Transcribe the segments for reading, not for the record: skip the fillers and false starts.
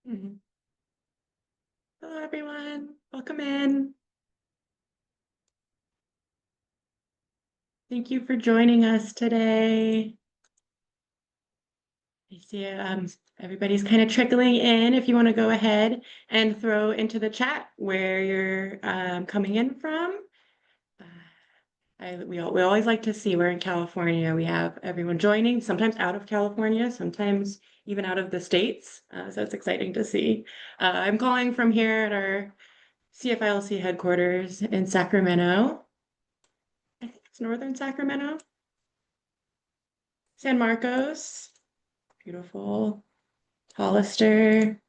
Mhm. Hello, everyone. Welcome in. Thank you for joining us today. I see everybody's kind of trickling in. If you want to go ahead and throw into the chat where you're coming in from. We always like to see we're in California. We have everyone joining, sometimes out of California, sometimes even out of the States. So it's exciting to see. I'm calling from here at our CFILC headquarters in Sacramento. I think it's northern Sacramento. San Marcos, beautiful. Hollister,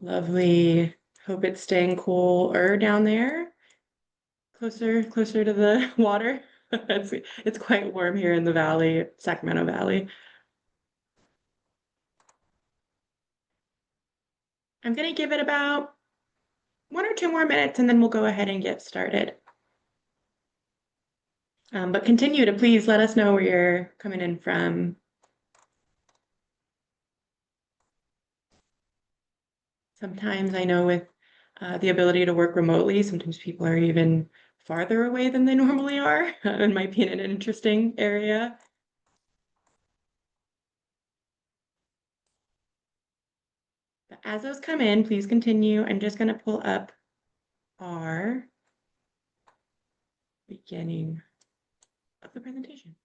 lovely. Hope it's staying cooler down there, closer to the water. It's quite warm here in the valley, Sacramento Valley. I'm gonna give it about 1 or 2 more minutes and then we'll go ahead and get started. But continue to please let us know where you're coming in from. Sometimes I know with the ability to work remotely, sometimes people are even farther away than they normally are. It might be in an interesting area. But as those come in, please continue. I'm just going to pull up our beginning of the presentation.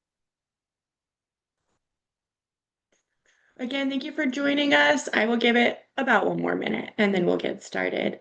Again, thank you for joining us. I will give it about 1 more minute and then we'll get started.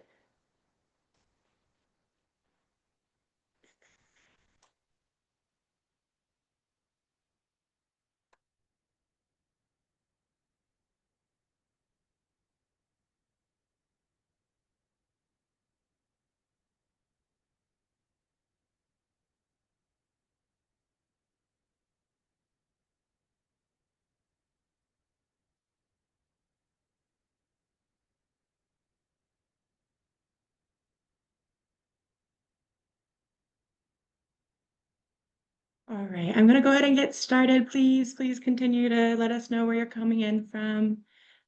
All right, I'm going to go ahead and get started. Please continue to let us know where you're coming in from.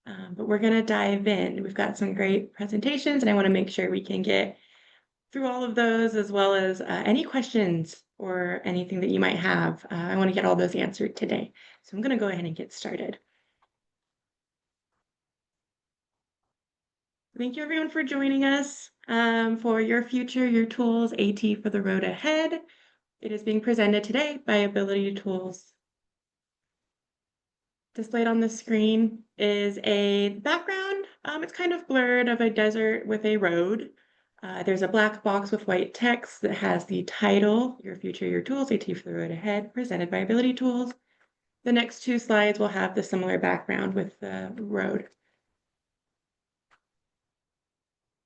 But we're going to dive in. We've got some great presentations, and I want to make sure we can get through all of those as well as any questions or anything that you might have. I want to get all those answered today. So I'm going to go ahead and get started. Thank you everyone for joining us for Your Future, Your Tools, AT for the Road Ahead. It is being presented today by Ability Tools. Displayed on the screen is a background. It's kind of blurred of a desert with a road. There's a black box with white text that has the title, Your Future, Your Tools, AT for the Road Ahead, presented by Ability Tools. The next 2 slides will have the similar background with the road.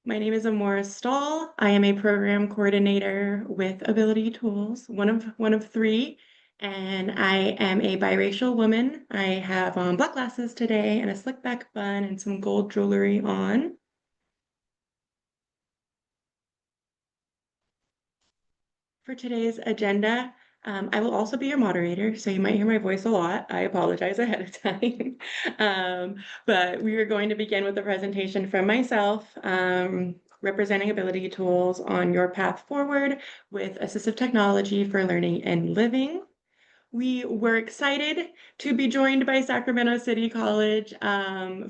My name is Amora Stahl. I am a program coordinator with Ability Tools, one of 3, and I am a biracial woman. I have on black glasses today and a slick back bun and some gold jewelry on. For today's agenda, I will also be your moderator, so you might hear my voice a lot. I apologize ahead of time. But we are going to begin with a presentation from myself, representing Ability Tools on your path forward with assistive technology for learning and living. We were excited to be joined by Sacramento City College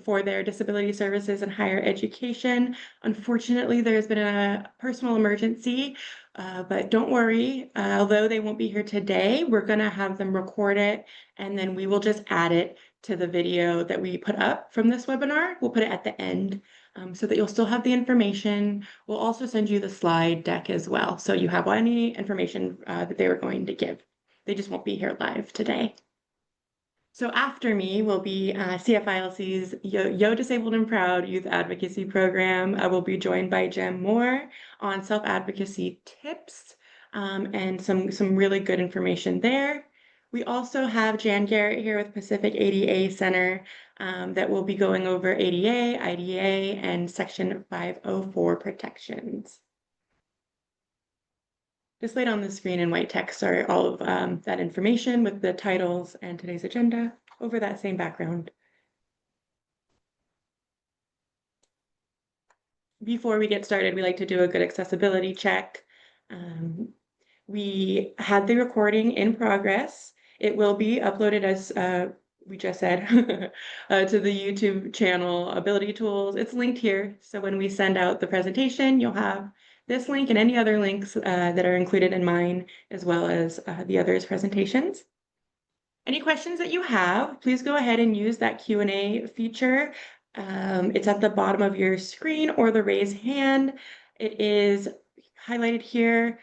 for their disability services and higher education. Unfortunately, there's been a personal emergency, but don't worry, although they won't be here today, we're going to have them record it, and then we will just add it to the video that we put up from this webinar. We'll put it at the end so that you'll still have the information. We'll also send you the slide deck as well, so you have any information that they were going to give. They just won't be here live today. So after me will be CFILC's Yo Disabled and Proud Youth Advocacy Program. I will be joined by Jem Moore on self-advocacy tips and some really good information there. We also have Jan Garrett here with Pacific ADA Center that will be going over ADA, IDA, and Section 504 protections. Displayed on the screen in white text are all of that information with the titles and today's agenda over that same background. Before we get started, we like to do a good accessibility check. Um, we had the recording in progress. It will be uploaded as we just said to the YouTube channel Ability Tools. It's linked here. So when we send out the presentation, you'll have this link and any other links that are included in mine, as well as the others' presentations. Any questions that you have, please go ahead and use that Q&A feature. It's at the bottom of your screen or the raise hand. It is highlighted here.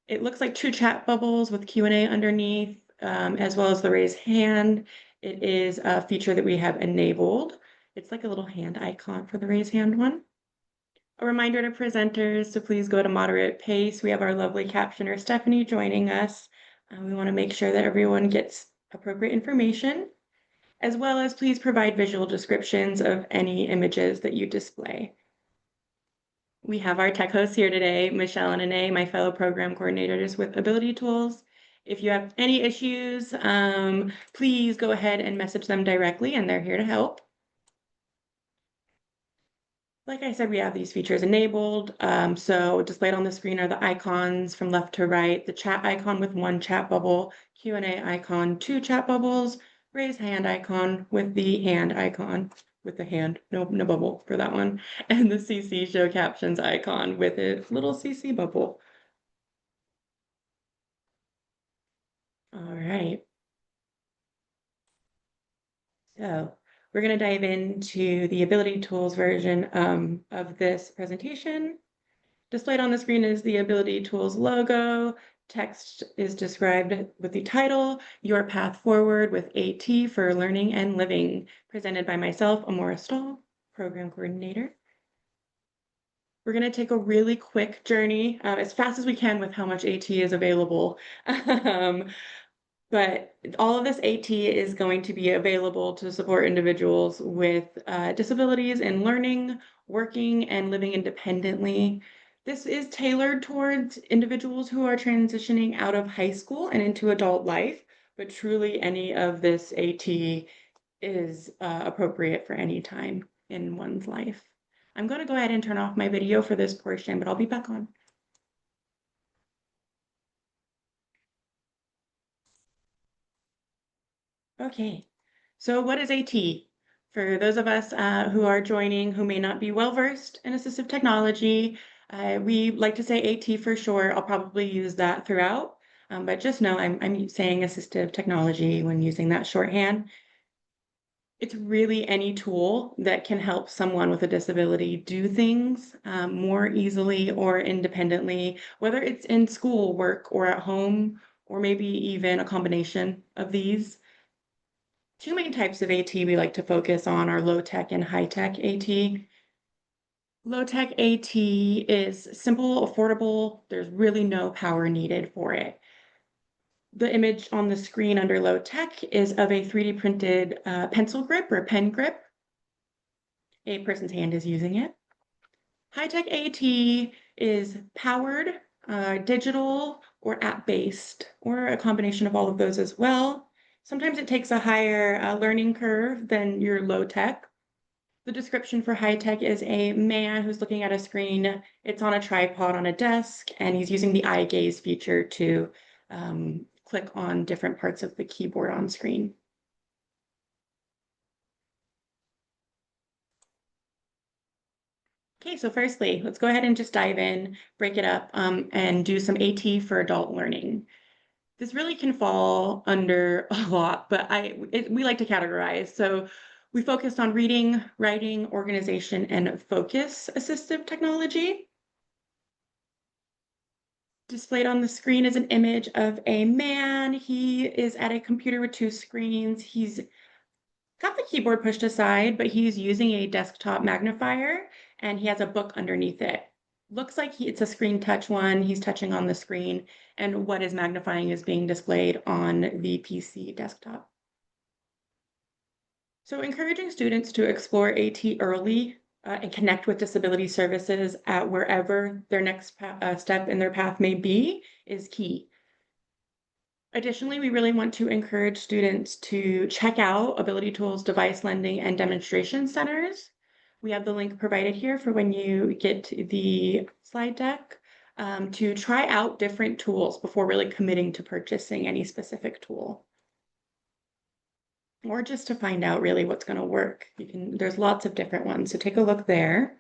It looks like two chat bubbles with Q&A underneath, as well as the raise hand. It is a feature that we have enabled. It's like a little hand icon for the raise hand one. A reminder to presenters to please go to moderate pace. We have our lovely captioner, Stephanie, joining us. We want to make sure that everyone gets appropriate information, as well as please provide visual descriptions of any images that you display. We have our tech hosts here today, Michelle and Anae, my fellow program coordinators with Ability Tools. If you have any issues, please go ahead and message them directly, and they're here to help. Like I said, we have these features enabled. So displayed on the screen are the icons from left to right, the chat icon with one chat bubble, Q&A icon, two chat bubbles, raise hand icon with the hand icon with the hand, no bubble for that one, and the CC show captions icon with its little CC bubble. All right. So we're going to dive into the Ability Tools version of this presentation. Displayed on the screen is the Ability Tools logo. Text is described with the title, Your Path Forward with AT for Learning and Living, presented by myself, Amora Stahl, Program Coordinator. We're going to take a really quick journey, as fast as we can with how much AT is available. But all of this AT is going to be available to support individuals with disabilities in learning, working, and living independently. This is tailored towards individuals who are transitioning out of high school and into adult life, but truly any of this AT is appropriate for any time in one's life. I'm going to go ahead and turn off my video for this portion, but I'll be back on. Okay, so what is AT? For those of us who are joining who may not be well-versed in assistive technology, we like to say AT for short. I'll probably use that throughout, but just know I'm saying assistive technology when using that shorthand. It's really any tool that can help someone with a disability do things more easily or independently, whether it's in school, work, or at home, or maybe even a combination of these. Two main types of AT we like to focus on are low-tech and high-tech AT. Low-tech AT is simple, affordable. There's really no power needed for it. The image on the screen under low-tech is of a 3D printed pencil grip or pen grip. A person's hand is using it. High-tech AT is powered, digital, or app-based, or a combination of all of those as well. Sometimes it takes a higher learning curve than your low tech. The description for high tech is a man who's looking at a screen. It's on a tripod on a desk, and he's using the eye gaze feature to click on different parts of the keyboard on screen. Okay, so firstly, let's go ahead and just dive in, break it up, and do some AT for adult learning. This really can fall under a lot, but we like to categorize. So we focused on reading, writing, organization, and focus assistive technology. Displayed on the screen is an image of a man. He is at a computer with two screens. He's got the keyboard pushed aside, but he's using a desktop magnifier and he has a book underneath it. Looks like it's a screen touch one. He's touching on the screen, and what is magnifying is being displayed on the PC desktop. So encouraging students to explore AT early and connect with disability services at wherever their next step in their path may be is key. Additionally, we really want to encourage students to check out Ability Tools device lending and demonstration centers. We have the link provided here for when you get to the slide deck to try out different tools before really committing to purchasing any specific tool. Or just to find out really what's going to work. There's lots of different ones, so take a look there.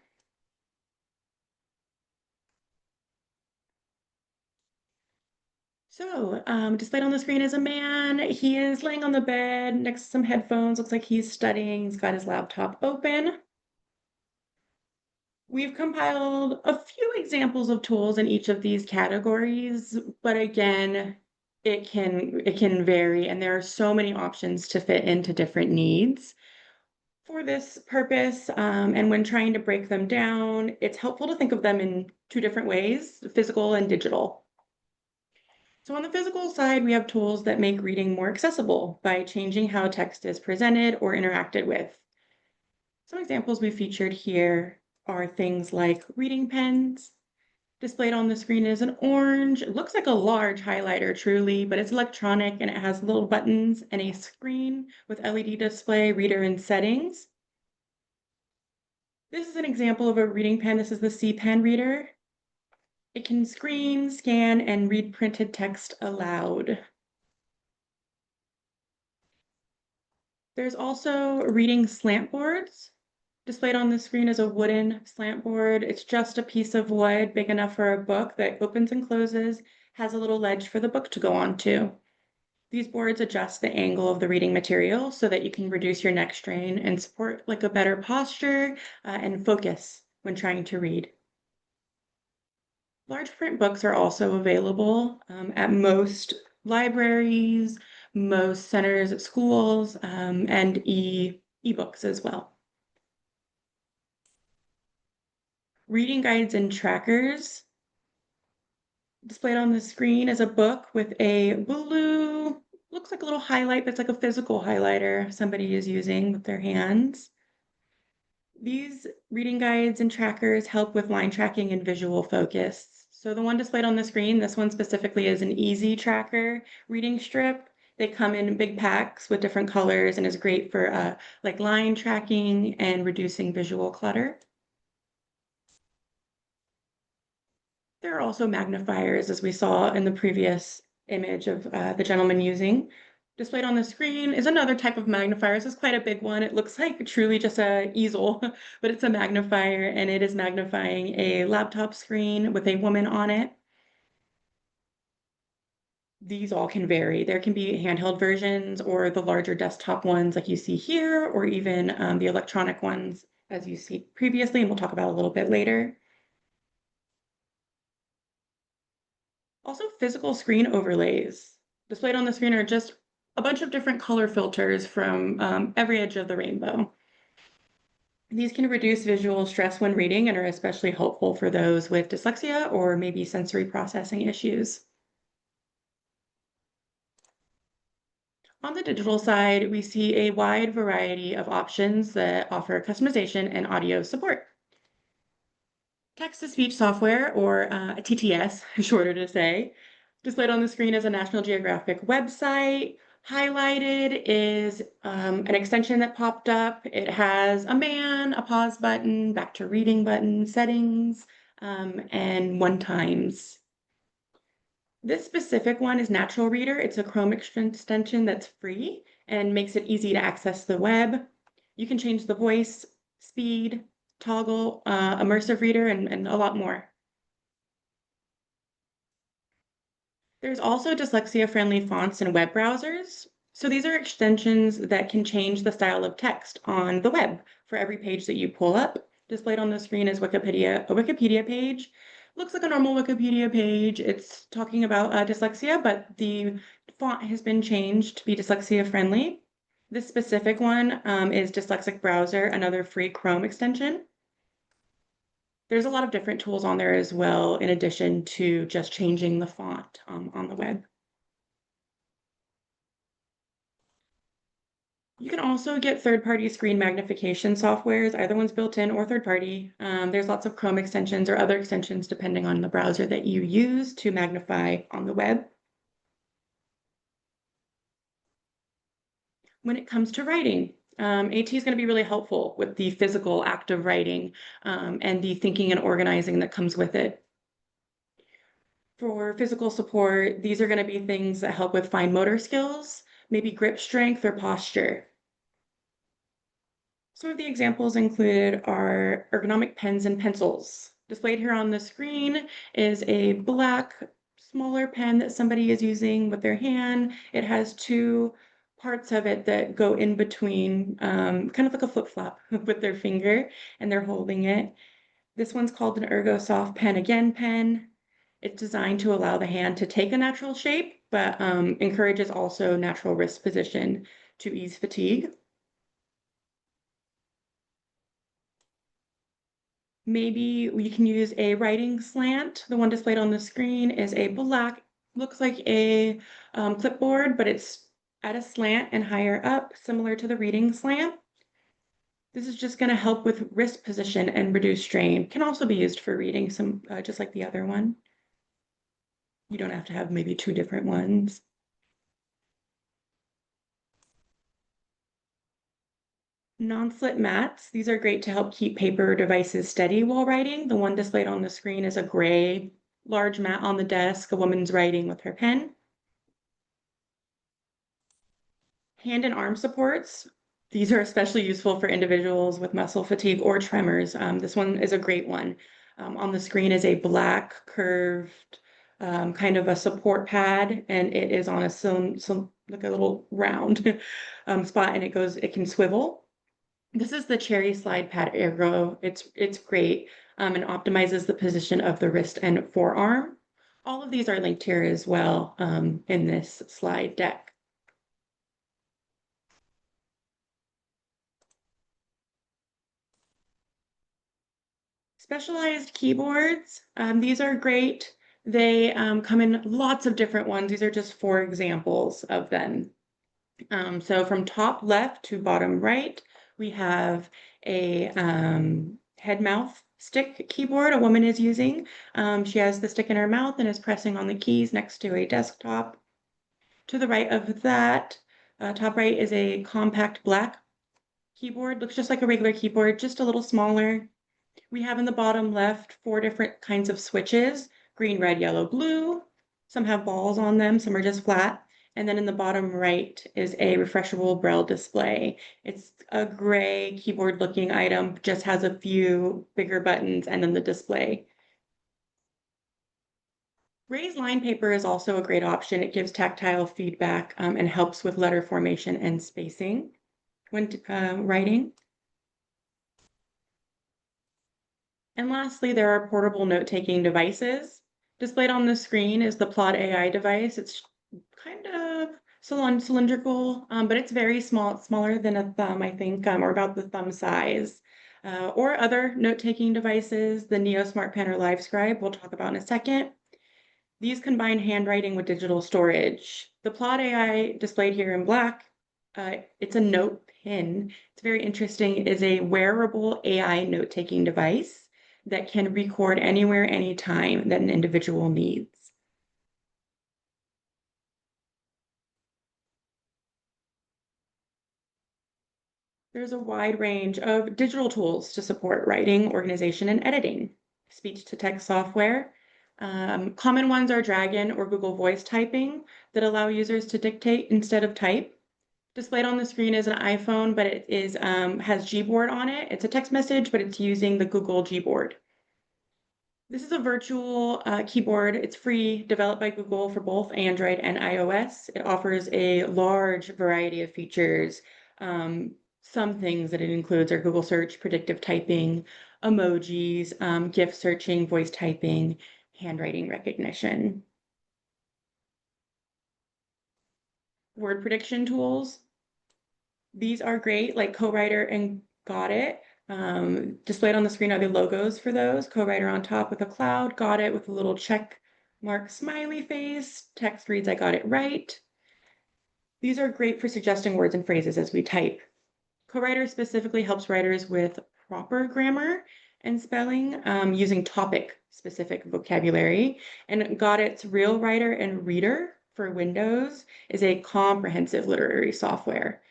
So, displayed on the screen is a man. He is laying on the bed next to some headphones. Looks like he's studying. He's got his laptop open. We've compiled a few examples of tools in each of these categories, but again, it can vary, and there are so many options to fit into different needs. For this purpose, and when trying to break them down, it's helpful to think of them in two different ways, physical and digital. So on the physical side, we have tools that make reading more accessible by changing how text is presented or interacted with. Some examples we featured here are things like reading pens. Displayed on the screen is an orange. It looks like a large highlighter truly, but it's electronic and it has little buttons and a screen with LED display, reader, and settings. This is an example of a reading pen. This is the C Pen reader. It can screen, scan, and read printed text aloud. There's also reading slant boards. Displayed on the screen is a wooden slant board. It's just a piece of wood big enough for a book that opens and closes, has a little ledge for the book to go onto. These boards adjust the angle of the reading material so that you can reduce your neck strain and support like a better posture and focus when trying to read. Large print books are also available at most libraries, most centers at schools, and ebooks as well. Reading guides and trackers. Displayed on the screen is a book with a blue, looks like a little highlight, but it's like a physical highlighter somebody is using with their hands. These reading guides and trackers help with line tracking and visual focus. So the one displayed on the screen, this one specifically is an easy tracker reading strip. They come in big packs with different colors and is great for like line tracking and reducing visual clutter. There are also magnifiers, as we saw in the previous image of the gentleman using. Displayed on the screen is another type of magnifier. This is quite a big one. It looks like truly just an easel, but it's a magnifier, and it is magnifying a laptop screen with a woman on it. These all can vary. There can be handheld versions or the larger desktop ones like you see here, or even the electronic ones as you see previously, and we'll talk about a little bit later. Also, physical screen overlays. Displayed on the screen are just a bunch of different color filters from every edge of the rainbow. These can reduce visual stress when reading and are especially helpful for those with dyslexia or maybe sensory processing issues. On the digital side, we see a wide variety of options that offer customization and audio support. Text-to-speech software, or TTS, shorter to say. Displayed on the screen is a National Geographic website. Highlighted is an extension that popped up. It has a man, a pause button, back to reading button, settings, and one times. This specific one is Natural Reader. It's a Chrome extension that's free and makes it easy to access the web. You can change the voice, speed, toggle, immersive reader, and a lot more. There's also dyslexia-friendly fonts and web browsers. So these are extensions that can change the style of text on the web for every page that you pull up. Displayed on the screen is a Wikipedia page. Looks like a normal Wikipedia page. It's talking about dyslexia, but the font has been changed to be dyslexia-friendly. This specific one is Dyslexic Browser, another free Chrome extension. There's a lot of different tools on there as well, in addition to just changing the font on the web. You can also get third-party screen magnification softwares, either one's built in or third-party. There's lots of Chrome extensions or other extensions depending on the browser that you use to magnify on the web. When it comes to writing, AT is going to be really helpful with the physical act of writing and the thinking and organizing that comes with it. For physical support, these are going to be things that help with fine motor skills, maybe grip strength or posture. Some of the examples included are ergonomic pens and pencils. Displayed here on the screen is a black, smaller pen that somebody is using with their hand. It has two parts of it that go in between, kind of like a flip-flop with their finger, and they're holding it. This one's called an ErgoSoft Pen Again pen. It's designed to allow the hand to take a natural shape, but encourages also natural wrist position to ease fatigue. Maybe we can use a writing slant. The one displayed on the screen is a black, looks like a clipboard, but it's at a slant and higher up, similar to the reading slant. This is just going to help with wrist position and reduce strain. Can also be used for reading, some just like the other one. You don't have to have maybe two different ones. Non-slip mats. These are great to help keep paper devices steady while writing. The one displayed on the screen is a gray, large mat on the desk. A woman's writing with her pen. Hand and arm supports. These are especially useful for individuals with muscle fatigue or tremors. This one is a great one. On the screen is a black curved kind of a support pad, and it is on like a little round spot, and it can swivel. This is the Cherry Slide Pad Ergo. It's great and optimizes the position of the wrist and forearm. All of these are linked here as well in this slide deck. Specialized keyboards, these are great. They come in lots of different ones. These are just four examples of them. So from top left to bottom right, we have a head mouth stick keyboard a woman is using. She has the stick in her mouth and is pressing on the keys next to a desktop. To the right of that, top right is a compact black keyboard. Looks just like a regular keyboard, just a little smaller. We have in the bottom left four different kinds of switches: green, red, yellow, blue. Some have balls on them, some are just flat. And then in the bottom right is a refreshable braille display. It's a gray keyboard looking item, just has a few bigger buttons and then the display. Raised line paper is also a great option. It gives tactile feedback and helps with letter formation and spacing when writing. And lastly, there are portable note-taking devices. Displayed on the screen is the Plot AI device. It's kind of cylindrical, but it's very small. It's smaller than a thumb, I think, or about the thumb size. Or other note-taking devices, the Neo Smart Pen or LiveScribe, we'll talk about in a second. These combine handwriting with digital storage. The Plot AI displayed here in black, it's a note pen. It's very interesting. It is a wearable AI note-taking device that can record anywhere, anytime that an individual needs. There's a wide range of digital tools to support writing, organization, and editing. Speech-to-text software. Common ones are Dragon or Google Voice typing that allow users to dictate instead of type. Displayed on the screen is an iPhone, but it has Gboard on it. It's a text message, but it's using the Google Gboard. This is a virtual keyboard. It's free, developed by Google for both Android and iOS. It offers a large variety of features. Some things that it includes are Google search, predictive typing, emojis, GIF searching, voice typing, handwriting recognition. Word prediction tools. These are great, like CoWriter and Got It. Displayed on the screen are the logos for those. CoWriter on top with a cloud, Got It with a little check mark smiley face. Text reads, I got it right. These are great for suggesting words and phrases as we type. CoWriter specifically helps writers with proper grammar and spelling using topic-specific vocabulary. And Got It's Real Writer and Reader for Windows is a comprehensive literary software.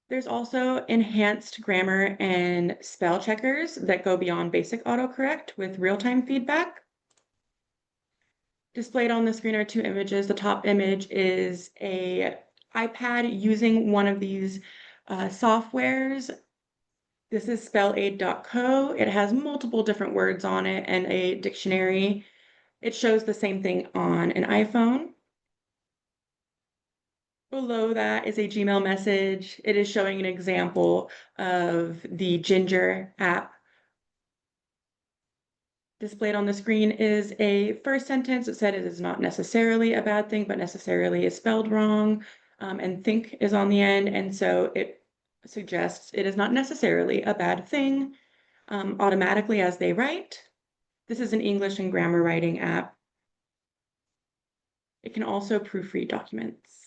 There's also enhanced grammar and spell checkers that go beyond basic autocorrect with real-time feedback. Displayed on the screen are two images. The top image is a iPad using one of these softwares. This is spellaid.co. It has multiple different words on it and a dictionary. It shows the same thing on an iPhone. Below that is a Gmail message. It is showing an example of the Ginger app. Displayed on the screen is a first sentence that said it is not necessarily a bad thing, but necessarily is spelled wrong, and think is on the end. And so it suggests it is not necessarily a bad thing automatically as they write. This is an English and grammar writing app. It can also proofread documents.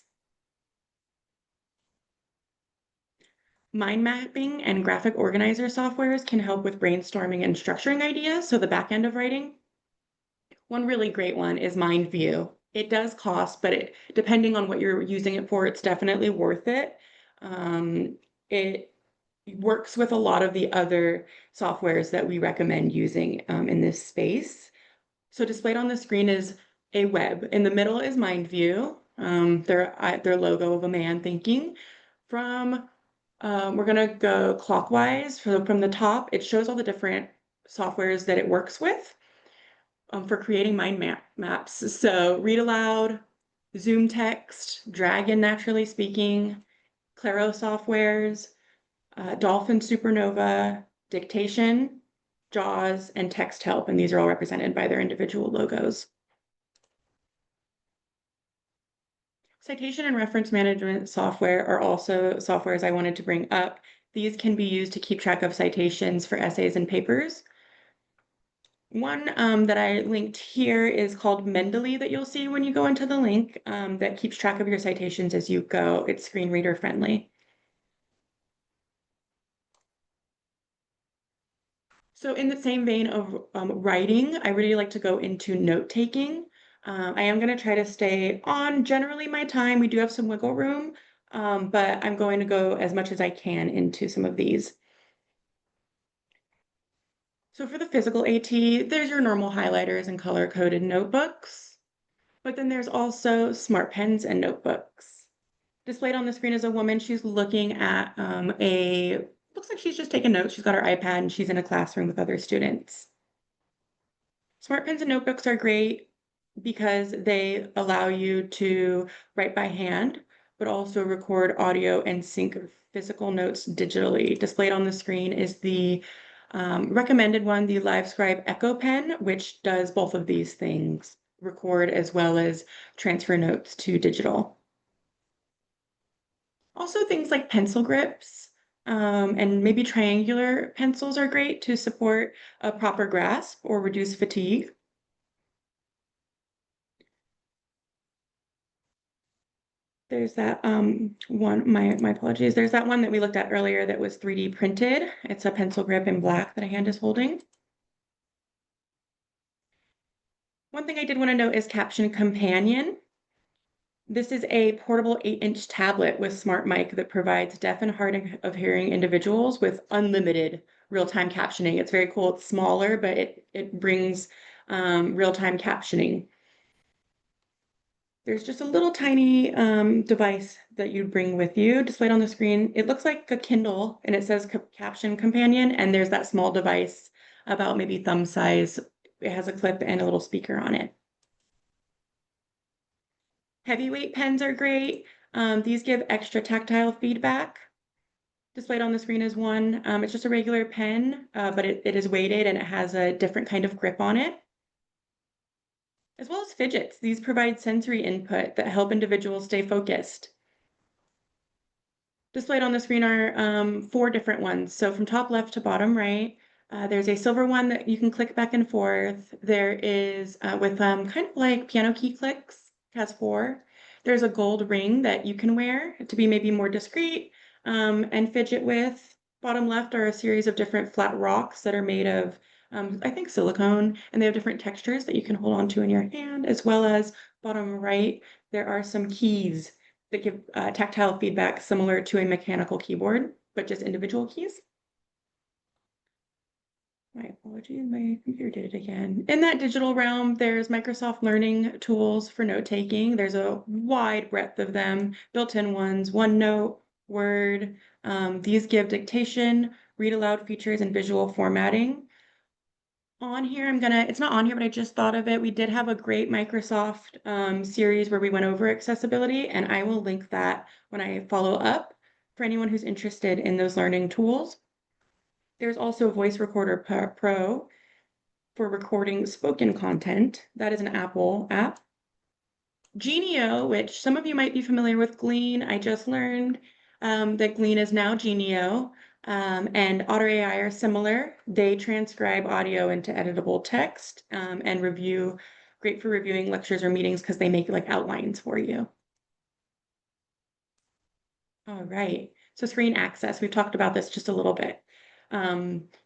Mind mapping and graphic organizer softwares can help with brainstorming and structuring ideas, so the back end of writing. One really great one is MindView. It does cost, but depending on what you're using it for, it's definitely worth it. It works with a lot of the other softwares that we recommend using in this space. So displayed on the screen is a web. In the middle is MindView, their logo of a man thinking. We're gonna go clockwise. From the top, it shows all the different softwares that it works with for creating maps. So read aloud, Zoom text, Dragon naturally speaking, Claro softwares, Dolphin Supernova, Dictation, JAWS, and Text Help, and these are all represented by their individual logos. Citation and reference management software are also softwares I wanted to bring up. These can be used to keep track of citations for essays and papers. One that I linked here is called Mendeley that you'll see when you go into the link that keeps track of your citations as you go. It's screen reader friendly. So in the same vein of writing, I really like to go into note taking. I am going to try to stay on generally my time. We do have some wiggle room, but I'm going to go as much as I can into some of these. So for the physical AT, there's your normal highlighters and color-coded notebooks, but then there's also smart pens and notebooks. Displayed on the screen is a woman. She's looking at looks like she's just taking notes. She's got her iPad and she's in a classroom with other students. Smart pens and notebooks are great because they allow you to write by hand, but also record audio and sync physical notes digitally. Displayed on the screen is the recommended one, the LiveScribe Echo Pen, which does both of these things, record as well as transfer notes to digital. Also, things like pencil grips and maybe triangular pencils are great to support a proper grasp or reduce fatigue. There's that one, my apologies. There's that one that we looked at earlier that was 3D printed. It's a pencil grip in black that a hand is holding. One thing I did want to note is Caption Companion. This is a portable 8-inch tablet with smart mic that provides deaf and hard of hearing individuals with unlimited real-time captioning. It's very cool. It's smaller, but it brings real-time captioning. There's just a little tiny device that you bring with you displayed on the screen. It looks like a Kindle and it says Caption Companion, and there's that small device about maybe thumb size. It has a clip and a little speaker on it. Heavyweight pens are great. These give extra tactile feedback. Displayed on the screen is one. It's just a regular pen, but it is weighted and it has a different kind of grip on it. As well as fidgets. These provide sensory input that help individuals stay focused. Displayed on the screen are 4 different ones. So from top left to bottom right, there's a silver one that you can click back and forth. There is with kind of like piano key clicks, has 4. There's a gold ring that you can wear to be maybe more discreet and fidget with. Bottom left are a series of different flat rocks that are made of, I think, silicone, and they have different textures that you can hold on to in your hand, as well as bottom right, there are some keys that give tactile feedback similar to a mechanical keyboard, but just individual keys. My apologies, my computer did it again. In that digital realm, there's Microsoft Learning tools for note-taking. There's a wide breadth of them, built-in ones, OneNote, Word. These give dictation, read aloud features, and visual formatting. On here, it's not on here, but I just thought of it. We did have a great Microsoft series where we went over accessibility, and I will link that when I follow up for anyone who's interested in those learning tools. There's also Voice Recorder Pro for recording spoken content. That is an Apple app. Genio, which some of you might be familiar with Glean. I just learned that Glean is now Genio, and Otter AI are similar. They transcribe audio into editable text and great for reviewing lectures or meetings because they make like outlines for you. All right, so screen access, we've talked about this just a little bit.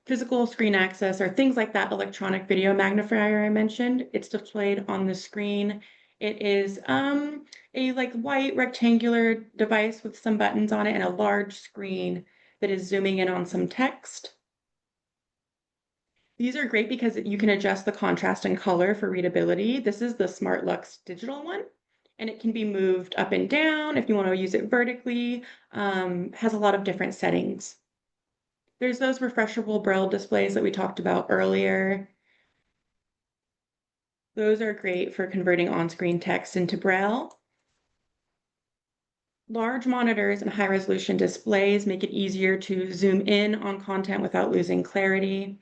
Physical screen access or things like that electronic video magnifier I mentioned, it's displayed on the screen. It is a like white rectangular device with some buttons on it and a large screen that is zooming in on some text. These are great because you can adjust the contrast and color for readability. This is the Smart Lux digital one, and it can be moved up and down if you want to use it vertically. Has a lot of different settings. There's those refreshable Braille displays that we talked about earlier. Those are great for converting on-screen text into Braille. Large monitors and high-resolution displays make it easier to zoom in on content without losing clarity.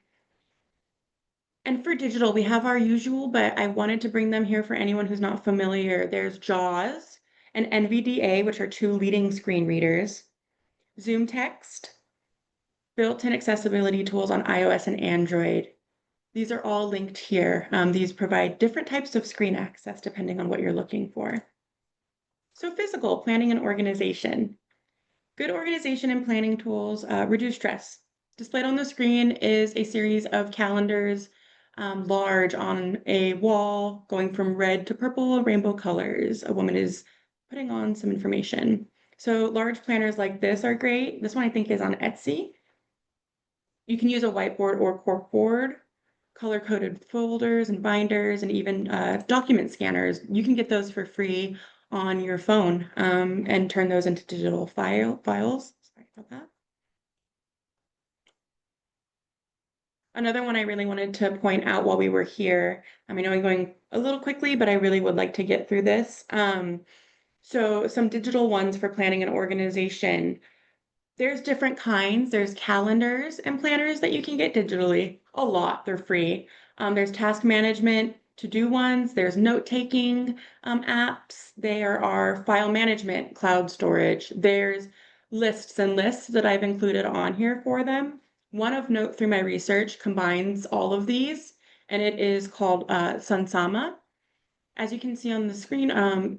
And for digital, we have our usual, but I wanted to bring them here for anyone who's not familiar. There's JAWS and NVDA, which are two leading screen readers. Zoom Text, built-in accessibility tools on iOS and Android. These are all linked here. These provide different types of screen access depending on what you're looking for. So physical, planning and organization. Good organization and planning tools reduce stress. Displayed on the screen is a series of calendars, large on a wall, going from red to purple, rainbow colors. A woman is putting on some information. So large planners like this are great. This one I think is on Etsy. You can use a whiteboard or corkboard, color-coded folders and binders, and even document scanners. You can get those for free on your phone and turn those into digital files. Sorry about that. Another one I really wanted to point out while we were here, I know I'm going a little quickly, but I really would like to get through this. So some digital ones for planning and organization. There's different kinds. There's calendars and planners that you can get digitally. A lot, they're free. There's task management, to-do ones. There's note-taking apps. There are file management, cloud storage. There's lists and lists that I've included on here for them. One of note through my research combines all of these, and it is called Sunsama. As you can see on the screen,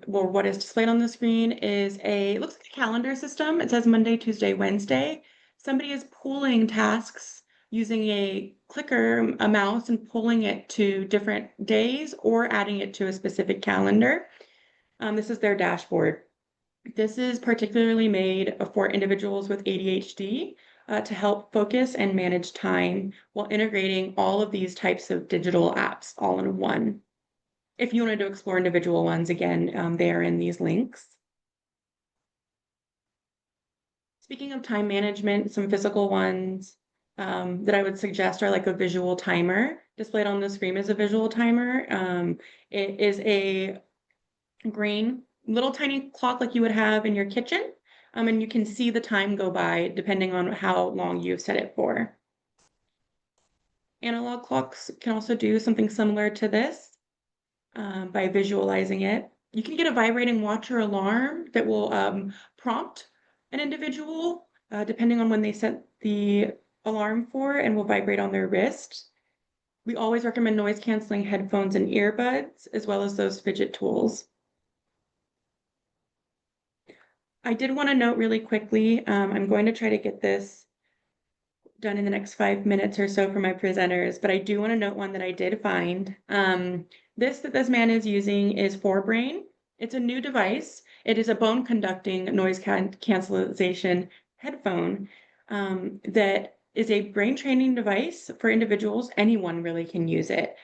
what is displayed on the screen is it looks like a calendar system. It says Monday, Tuesday, Wednesday. Somebody is pulling tasks using a clicker, a mouse, and pulling it to different days or adding it to a specific calendar. This is their dashboard. This is particularly made for individuals with ADHD to help focus and manage time while integrating all of these types of digital apps all in one. If you wanted to explore individual ones, again, they are in these links. Speaking of time management, some physical ones that I would suggest are like a visual timer. Displayed on the screen is a visual timer. It is a green little tiny clock like you would have in your kitchen, and you can see the time go by depending on how long you've set it for. Analog clocks can also do something similar to this. By visualizing it. You can get a vibrating watch or alarm that will prompt an individual depending on when they set the alarm for and will vibrate on their wrist. We always recommend noise canceling headphones and earbuds, as well as those fidget tools. I did want to note really quickly, I'm going to try to get this done in the next 5 minutes or so for my presenters, but I do want to note one that I did find. This man is using is 4Brain. It's a new device. It is a bone conducting noise cancellation headphone that is a brain training device for individuals. Anyone really can use it,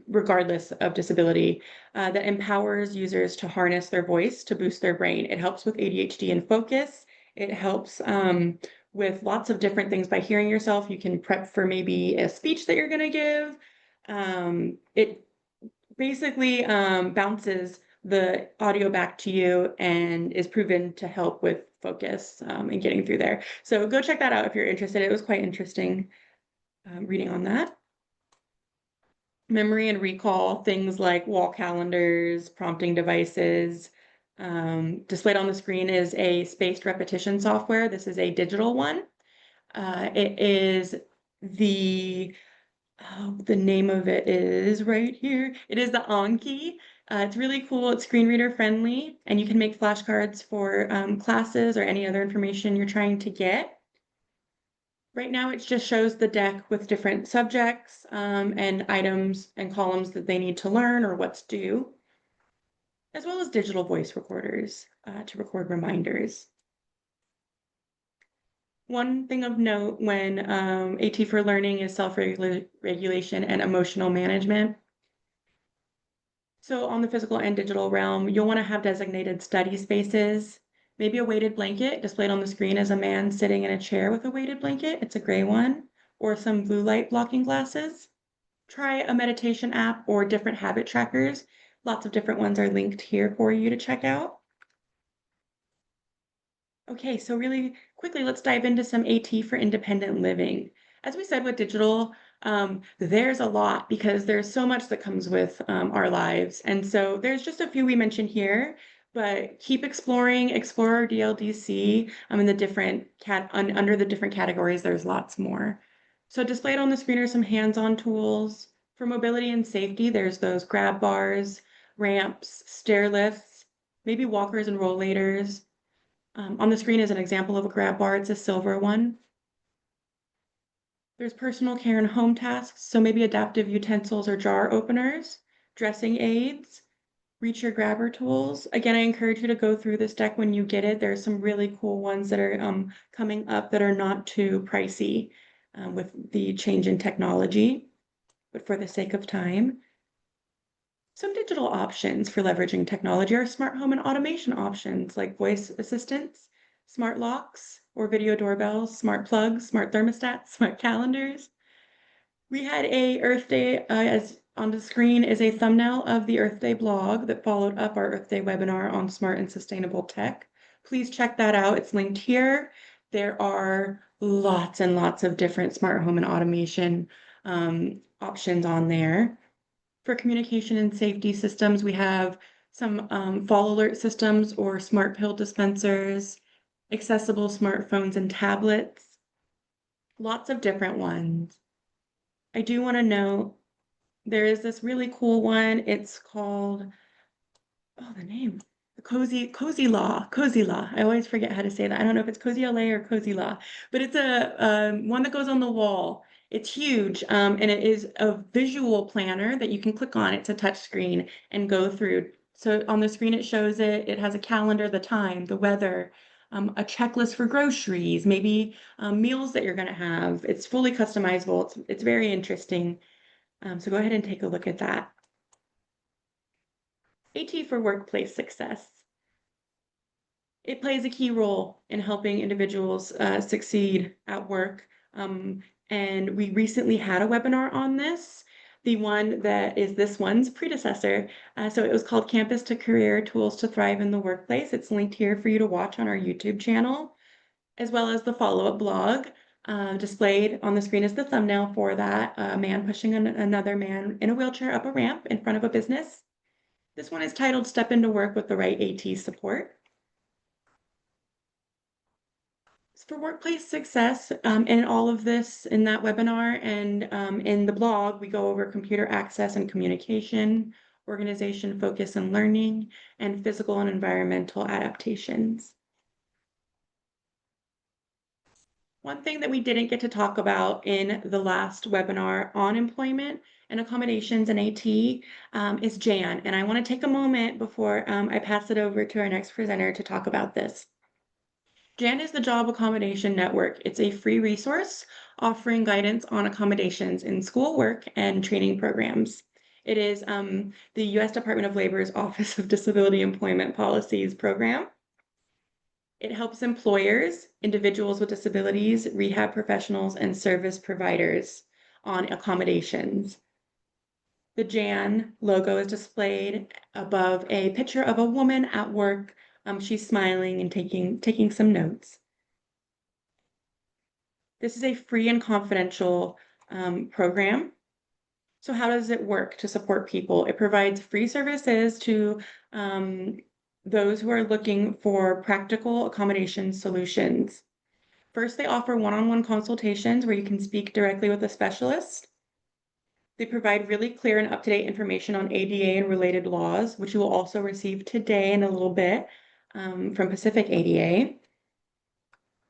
regardless of disability, that empowers users to harness their voice to boost their brain. It helps with ADHD and focus. It helps with lots of different things. By hearing yourself, you can prep for maybe a speech that you're going to give. It basically bounces the audio back to you and is proven to help with focus and getting through there. So go check that out if you're interested. It was quite interesting reading on that. Memory and recall, things like wall calendars, prompting devices. Displayed on the screen is a spaced repetition software. This is a digital one. It is the name of it is right here. It is the Anki. It's really cool. It's screen reader friendly, and you can make flashcards for classes or any other information you're trying to get. Right now, it just shows the deck with different subjects and items and columns that they need to learn or what's due, as well as digital voice recorders to record reminders. One thing of note when AT for Learning is self-regulation and emotional management. So on the physical and digital realm, you'll want to have designated study spaces, maybe a weighted blanket displayed on the screen as a man sitting in a chair with a weighted blanket. It's a gray one, or some blue light blocking glasses. Try a meditation app or different habit trackers. Lots of different ones are linked here for you to check out. Okay, so really quickly, let's dive into some AT for independent living. As we said with digital, there's a lot because there's so much that comes with our lives. And so there's just a few we mentioned here, but keep exploring, explore our DLDC in the different under the different categories, there's lots more. So displayed on the screen are some hands-on tools. For mobility and safety, there's those grab bars, ramps, stair lifts, maybe walkers and rollators. On the screen is an example of a grab bar. It's a silver one. There's personal care and home tasks, so maybe adaptive utensils or jar openers, dressing aids, reach your grabber tools. Again, I encourage you to go through this deck when you get it. There's some really cool ones that are coming up that are not too pricey with the change in technology, but for the sake of time. Some digital options for leveraging technology are smart home and automation options like voice assistants, smart locks or video doorbells, smart plugs, smart thermostats, smart calendars. We had a Earth Day, as on the screen is a thumbnail of the Earth Day blog that followed up our Earth Day webinar on smart and sustainable tech. Please check that out. It's linked here. There are lots and lots of different smart home and automation options on there. For communication and safety systems, we have some fall alert systems or smart pill dispensers, accessible smartphones and tablets, lots of different ones. I do want to note there is this really cool one. It's called, oh, the name, the Cozy Law. I always forget how to say that. I don't know if it's Cozy LA or Cozy Law, but it's a one that goes on the wall. It's huge, and it is a visual planner that you can click on. It's a touch screen and go through. So on the screen, it shows it. It has a calendar, the time, the weather, a checklist for groceries, maybe meals that you're going to have. It's fully customizable. It's very interesting. So go ahead and take a look at that. AT for workplace success. It plays a key role in helping individuals succeed at work. And we recently had a webinar on this, the one that is this one's predecessor. So it was called Campus to Career Tools to Thrive in the Workplace. It's linked here for you to watch on our YouTube channel, as well as the follow-up blog. Displayed on the screen is the thumbnail for that, a man pushing another man in a wheelchair up a ramp in front of a business. This one is titled Step into Work with the Right AT Support. For workplace success, and all of this in that webinar and in the blog, we go over computer access and communication, organization, focus and learning, and physical and environmental adaptations. One thing that we didn't get to talk about in the last webinar on employment and accommodations in AT is Jan, and I want to take a moment before I pass it over to our next presenter to talk about this. Jan is the Job Accommodation Network. It's a free resource offering guidance on accommodations in school, work, and training programs. It is the U.S. Department of Labor's Office of Disability Employment Policies program. It helps employers, individuals with disabilities, rehab professionals, and service providers on accommodations. The Jan logo is displayed above a picture of a woman at work. She's smiling and taking some notes. This is a free and confidential program. So how does it work to support people? It provides free services to those who are looking for practical accommodation solutions. First, they offer one-on-one consultations where you can speak directly with a specialist. They provide really clear and up-to-date information on ADA and related laws, which you will also receive today in a little bit from Pacific ADA.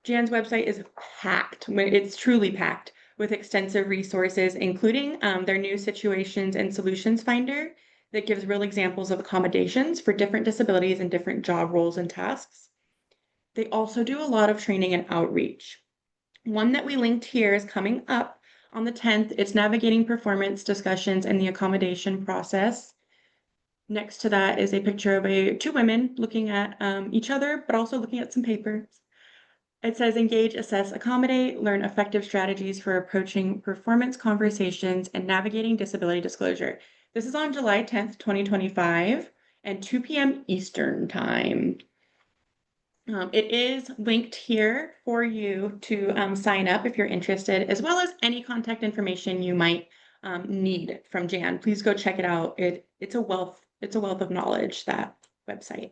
Jan's website is packed. It's truly packed with extensive resources, including their new situations and solutions finder that gives real examples of accommodations for different disabilities and different job roles and tasks. They also do a lot of training and outreach. One that we linked here is coming up on the 10th. It's navigating performance discussions and the accommodation process. Next to that is a picture of two women looking at each other, but also looking at some papers. It says engage, assess, accommodate, learn effective strategies for approaching performance conversations and navigating disability disclosure. This is on July 10th, 2025 and 2 p.m. Eastern time. It is linked here for you to sign up if you're interested, as well as any contact information you might need from Jan. Please go check it out. It's a wealth of knowledge, that website.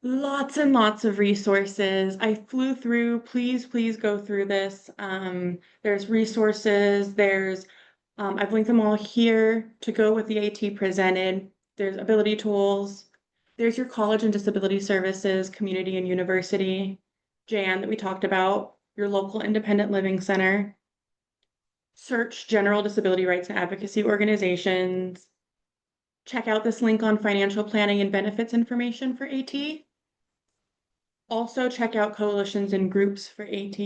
Lots and lots of resources. I flew through, please go through this. There's resources, I've linked them all here to go with the AT presented. There's ability tools. There's your college and disability services, community and university, Jan that we talked about, your local independent living center. Search general disability rights and advocacy organizations. Check out this link on financial planning and benefits information for AT. Also check out coalitions and groups for AT.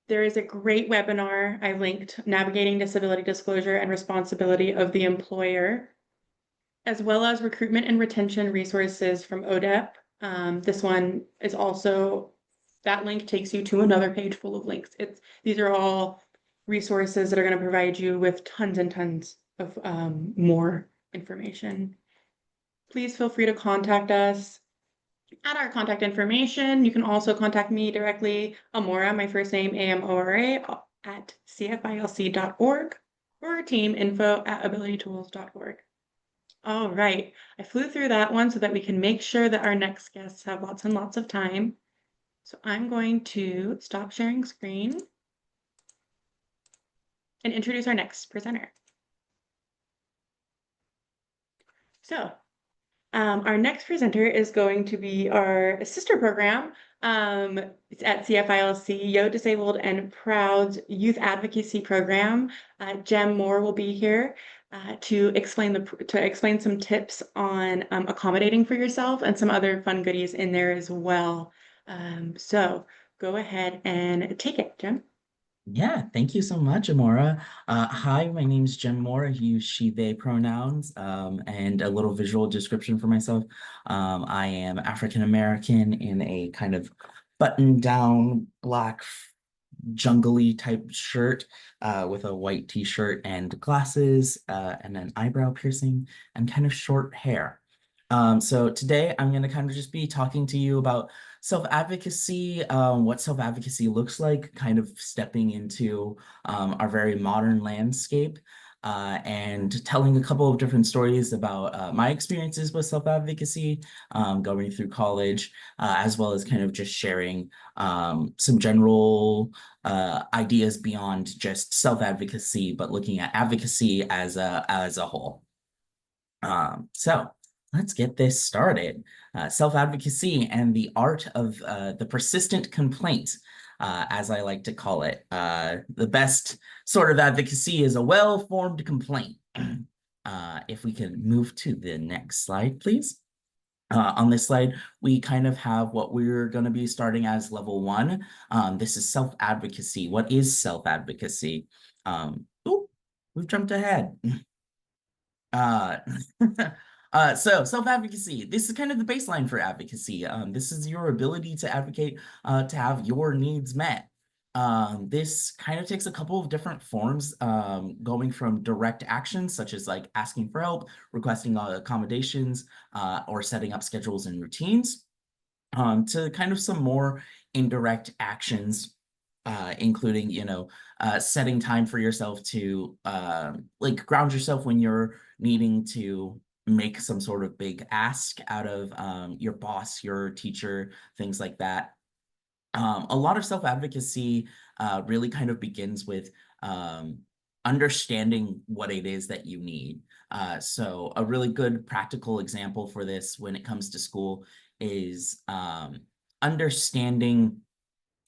There is a great webinar I linked, Navigating Disability Disclosure and Responsibility of the Employer, as well as recruitment and retention resources from ODEP. This one is also, that link takes you to another page full of links. These are all resources that are going to provide you with tons and tons of more information. Please feel free to contact us. Add our contact information. You can also contact me directly, Amora, my first name, Amora, at CFILC.org, or teaminfo@abilitytools.org. All right, I flew through that one so that we can make sure that our next guests have lots and lots of time. So I'm going to stop sharing screen and introduce our next presenter. So our next presenter is going to be our sister program. It's at CFILC, Yo Disabled and Proud's Youth Advocacy Program. Jem Moore will be here to explain some tips on accommodating for yourself and some other fun goodies in there as well. So go ahead and take it, Jem. Yeah, thank you so much, Amora. Hi, my name is Jem Moore. I use she, they pronouns, and a little visual description for myself. I am African American in a kind of button-down black jungly type shirt with a white t-shirt and glasses and an eyebrow piercing and kind of short hair. So today I'm going to kind of just be talking to you about self-advocacy, what self-advocacy looks like, kind of stepping into our very modern landscape, and telling a couple of different stories about my experiences with self-advocacy, going through college, as well as kind of just sharing some general ideas beyond just self-advocacy, but looking at advocacy as a whole. So let's get this started. Self-advocacy and the art of the persistent complaint, as I like to call it. The best sort of advocacy is a well-formed complaint. If we can move to the next slide, please. On this slide, we kind of have what we're going to be starting as level one. This is self-advocacy. What is self-advocacy? Oh, we've jumped ahead. Uh, so self-advocacy, this is kind of the baseline for advocacy. This is your ability to advocate to have your needs met. This kind of takes a couple of different forms, going from direct actions, such as like asking for help, requesting accommodations, or setting up schedules and routines, to kind of some more indirect actions, including, setting time for yourself to like ground yourself when you're needing to make some sort of big ask out of your boss, your teacher, things like that. A lot of self-advocacy really kind of begins with understanding what it is that you need. So a really good practical example for this when it comes to school is understanding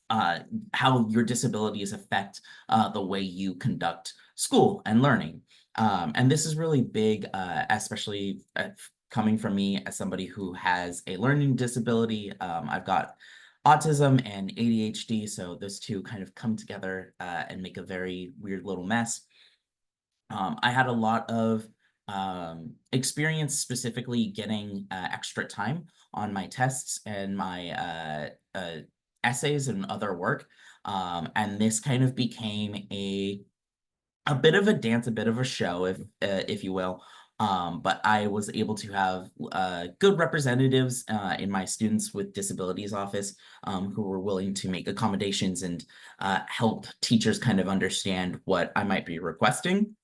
how your disabilities affect the way you conduct school and learning. And this is really big, especially coming from me as somebody who has a learning disability. I've got autism and ADHD, so those two kind of come together and make a very weird little mess. I had a lot of experience specifically getting extra time on my tests and my essays and other work. And this kind of became a bit of a dance, a bit of a show, if you will. But I was able to have good representatives in my Students with Disabilities office, who were willing to make accommodations and help teachers kind of understand what I might be requesting.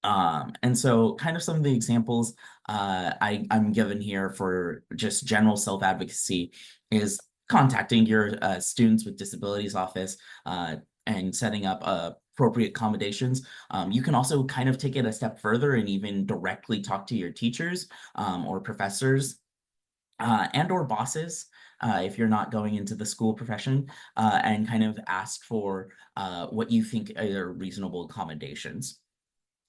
And so kind of some of the examples I'm given here for just general self-advocacy is contacting your Students with Disabilities office and setting up appropriate accommodations. You can also kind of take it a step further and even directly talk to your teachers or professors and or bosses, if you're not going into the school profession, and kind of ask for what you think are reasonable accommodations.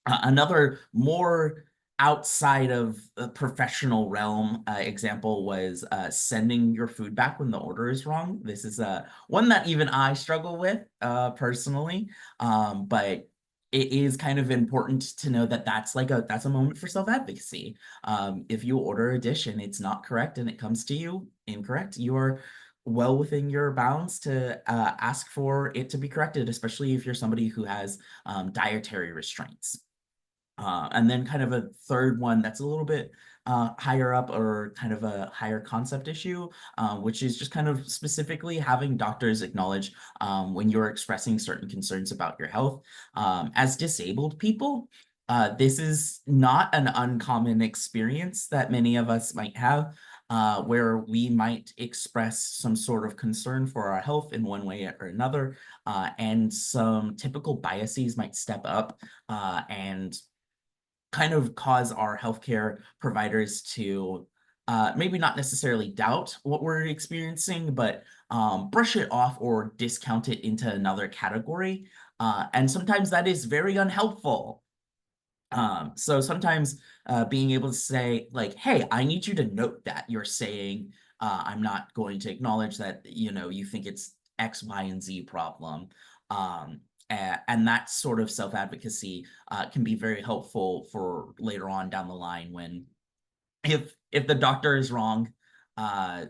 Another more outside of the professional realm example was sending your food back when the order is wrong. This is one that even I struggle with personally, but it is kind of important to know that that's a moment for self-advocacy. If you order a dish and it's not correct and it comes to you incorrect, you are well within your bounds to ask for it to be corrected, especially if you're somebody who has dietary restraints. And then kind of a third one that's a little bit higher up or kind of a higher concept issue, which is just kind of specifically having doctors acknowledge when you're expressing certain concerns about your health. As disabled people, this is not an uncommon experience that many of us might have, where we might express some sort of concern for our health in one way or another, and some typical biases might step up and kind of cause our healthcare providers to maybe not necessarily doubt what we're experiencing, but brush it off or discount it into another category. And sometimes that is very unhelpful. So sometimes being able to say like, hey, I need you to note that you're saying I'm not going to acknowledge that, you think it's X, Y, and Z problem. And that sort of self-advocacy can be very helpful for later on down the line when if the doctor is wrong,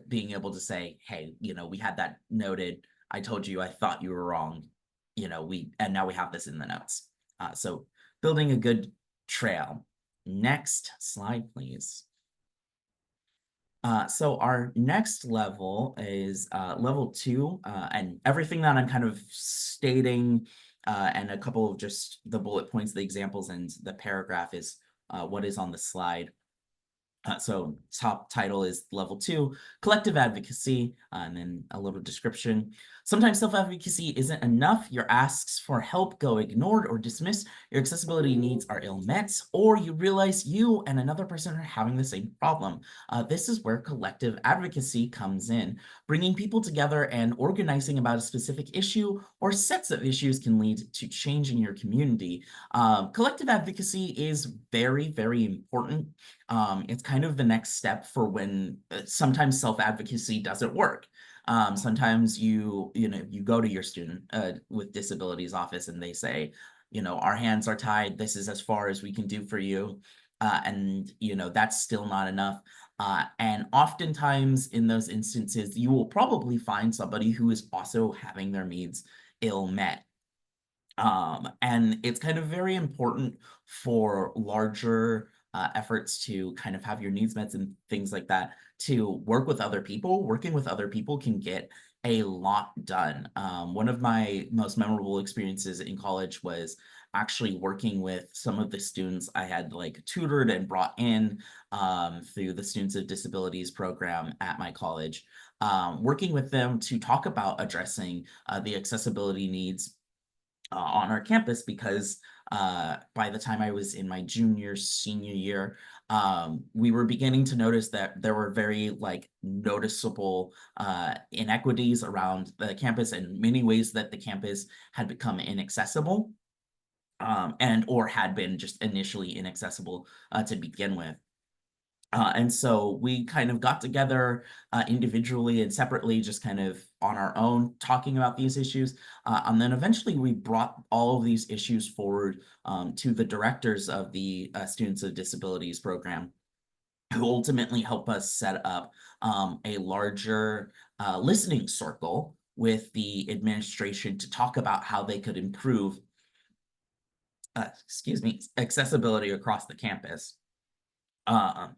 being able to say, hey, we had that noted. I told you I thought you were wrong. And now we have this in the notes. So building a good trail. Next slide, please. So our next level is level 2, and everything that I'm kind of stating and a couple of just the bullet points, the examples, and the paragraph is what is on the slide. So top title is level 2, collective advocacy, and then a little description. Sometimes self-advocacy isn't enough. Your asks for help go ignored or dismissed. Your accessibility needs are ill met, or you realize you and another person are having the same problem. This is where collective advocacy comes in. Bringing people together and organizing about a specific issue or sets of issues can lead to change in your community. Collective advocacy is very, very important. It's kind of the next step for when sometimes self-advocacy doesn't work. Sometimes you go to your student with disabilities office and they say, our hands are tied. This is as far as we can do for you. And that's still not enough. And oftentimes in those instances, you will probably find somebody who is also having their needs ill met. And it's kind of very important for larger efforts to kind of have your needs met and things like that to work with other people. Working with other people can get a lot done. One of my most memorable experiences in college was actually working with some of the students I had like tutored and brought in through the Students of Disabilities program at my college. Working with them to talk about addressing the accessibility needs on our campus because by the time I was in my senior year, we were beginning to notice that there were very like noticeable inequities around the campus and many ways that the campus had become inaccessible and or had been just initially inaccessible to begin with. And so we kind of got together individually and separately, just kind of on our own, talking about these issues. And then eventually we brought all of these issues forward to the directors of the Students of Disabilities program, who ultimately helped us set up a larger listening circle with the administration to talk about how they could improve, excuse me, accessibility across the campus. Um,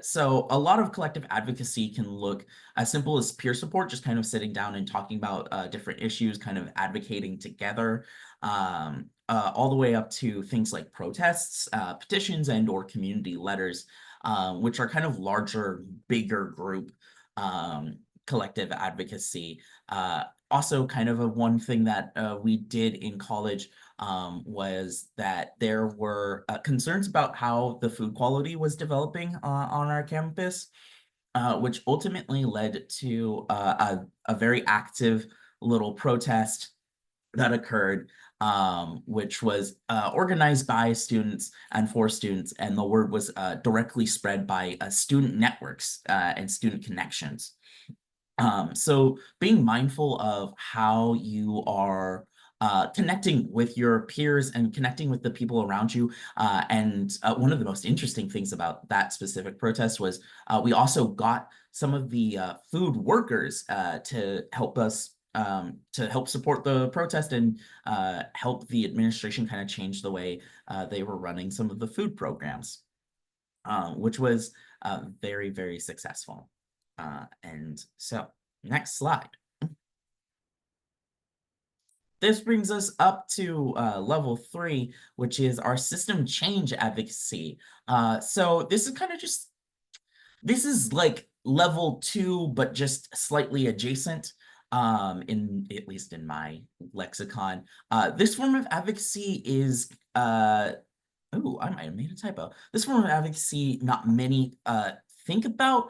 so a lot of collective advocacy can look as simple as peer support, just kind of sitting down and talking about different issues, kind of advocating together, all the way up to things like protests, petitions, and or community letters, which are kind of larger, bigger group collective advocacy. Also, kind of a one thing that we did in college was that there were concerns about how the food quality was developing on our campus, which ultimately led to a very active little protest that occurred, which was organized by students and for students, and the word was directly spread by student networks and student connections. So being mindful of how you are connecting with your peers and connecting with the people around you. And one of the most interesting things about that specific protest was we also got some of the food workers to help support the protest and help the administration kind of change the way they were running some of the food programs, which was very, very successful. And so next slide. This brings us up to level 3, which is our system change advocacy. So this is kind of just, this is like level 2, but just slightly adjacent, in at least in my lexicon. This form of advocacy is oh, I might have made a typo. This form of advocacy, not many think about,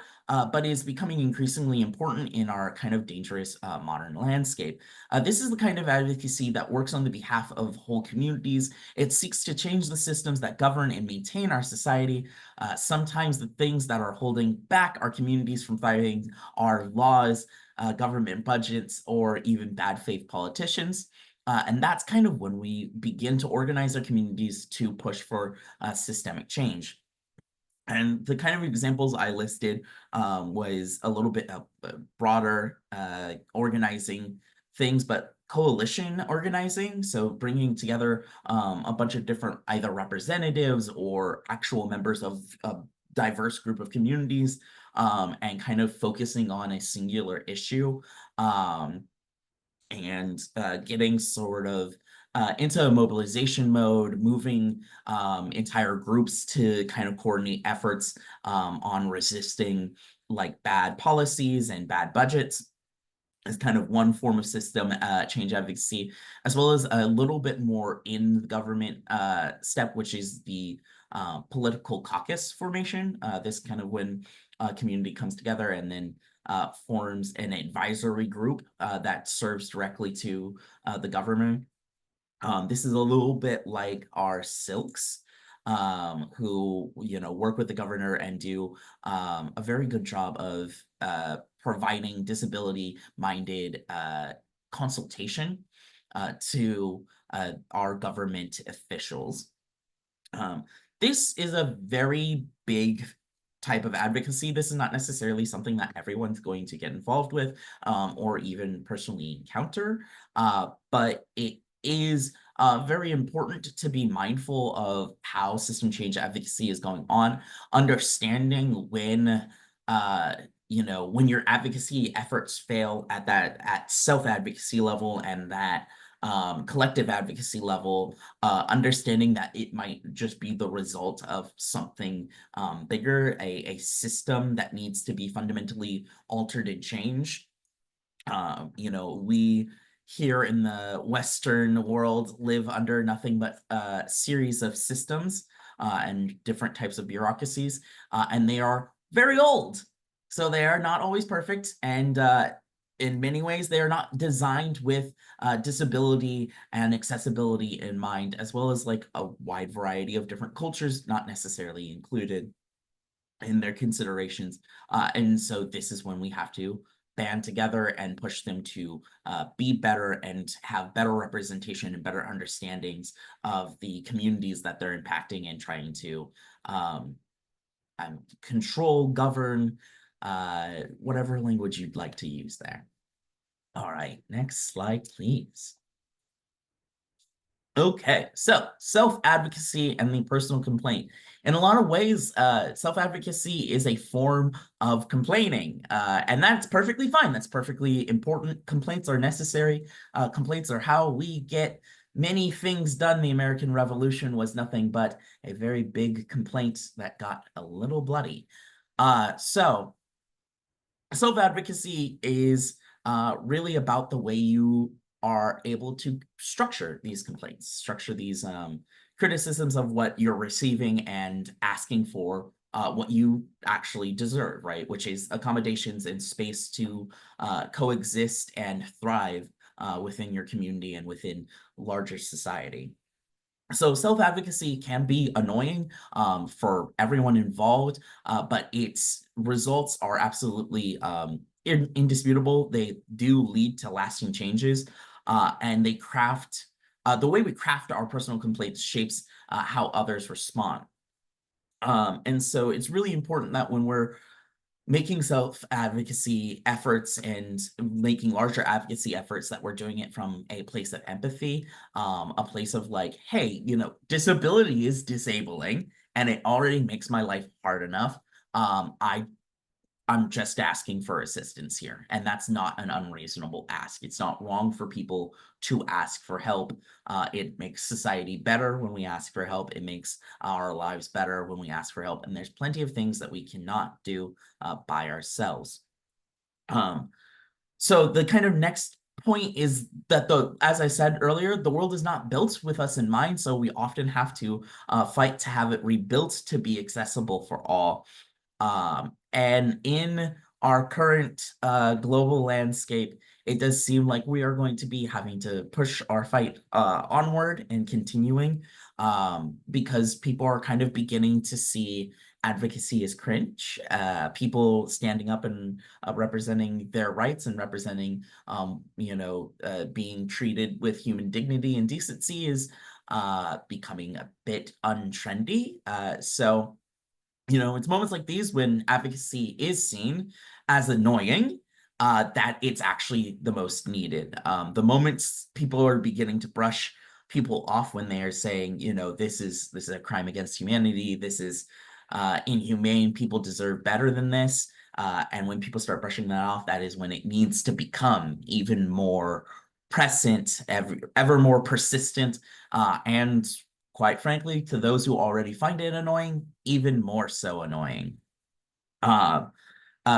but is becoming increasingly important in our kind of dangerous modern landscape. This is the kind of advocacy that works on the behalf of whole communities. It seeks to change the systems that govern and maintain our society. Sometimes the things that are holding back our communities from thriving are laws, government budgets, or even bad faith politicians. And that's kind of when we begin to organize our communities to push for systemic change. And the kind of examples I listed was a little bit broader organizing things, but coalition organizing. So bringing together a bunch of different either representatives or actual members of a diverse group of communities and kind of focusing on a singular issue. And getting sort of into mobilization mode, moving entire groups to kind of coordinate efforts on resisting like bad policies and bad budgets as kind of one form of system change advocacy, as well as a little bit more in the government step, which is the political caucus formation. This kind of when a community comes together and then forms an advisory group that serves directly to the government. This is a little bit like our silks, who, work with the governor and do a very good job of providing disability-minded consultation to our government officials. Um, this is a very big type of advocacy. This is not necessarily something that everyone's going to get involved with or even personally encounter, but it is very important to be mindful of how system change advocacy is going on, understanding when when your advocacy efforts fail at self-advocacy level and that collective advocacy level, understanding that it might just be the result of something bigger, a system that needs to be fundamentally altered and changed. We here in the Western world live under nothing but a series of systems and different types of bureaucracies, and they are very old. So they are not always perfect, and in many ways, they are not designed with disability and accessibility in mind, as well as like a wide variety of different cultures, not necessarily included in their considerations. And so this is when we have to band together and push them to be better and have better representation and better understandings of the communities that they're impacting and trying to um, control, govern, whatever language you'd like to use there. All right, next slide, please. Okay, so self-advocacy and the personal complaint. In a lot of ways, self-advocacy is a form of complaining, and that's perfectly fine. That's perfectly important. Complaints are necessary. Complaints are how we get many things done. The American Revolution was nothing but a very big complaint that got a little bloody. So self-advocacy is really about the way you are able to structure these complaints, structure these criticisms of what you're receiving and asking for what you actually deserve, right? Which is accommodations and space to coexist and thrive within your community and within larger society. So self-advocacy can be annoying for everyone involved, but its results are absolutely indisputable. They do lead to lasting changes, and the way we craft our personal complaints shapes how others respond. And so it's really important that when we're making self-advocacy efforts and making larger advocacy efforts that we're doing it from a place of empathy, a place of like, hey, disability is disabling and it already makes my life hard enough. I'm just asking for assistance here, and that's not an unreasonable ask. It's not wrong for people to ask for help. It makes society better when we ask for help. It makes our lives better when we ask for help, and there's plenty of things that we cannot do by ourselves. So the kind of next point is that as I said earlier, the world is not built with us in mind, so we often have to fight to have it rebuilt to be accessible for all. And in our current global landscape, it does seem like we are going to be having to push our fight onward and continuing because people are kind of beginning to see advocacy as cringe. People standing up and representing their rights and representing, being treated with human dignity and decency is becoming a bit untrendy. So it's moments like these when advocacy is seen as annoying, that it's actually the most needed. The moments people are beginning to brush people off when they are saying, this is a crime against humanity, this is inhumane, people deserve better than this. And when people start brushing that off, that is when it needs to become even more present, ever more persistent, and quite frankly, to those who already find it annoying, even more so annoying. Uh,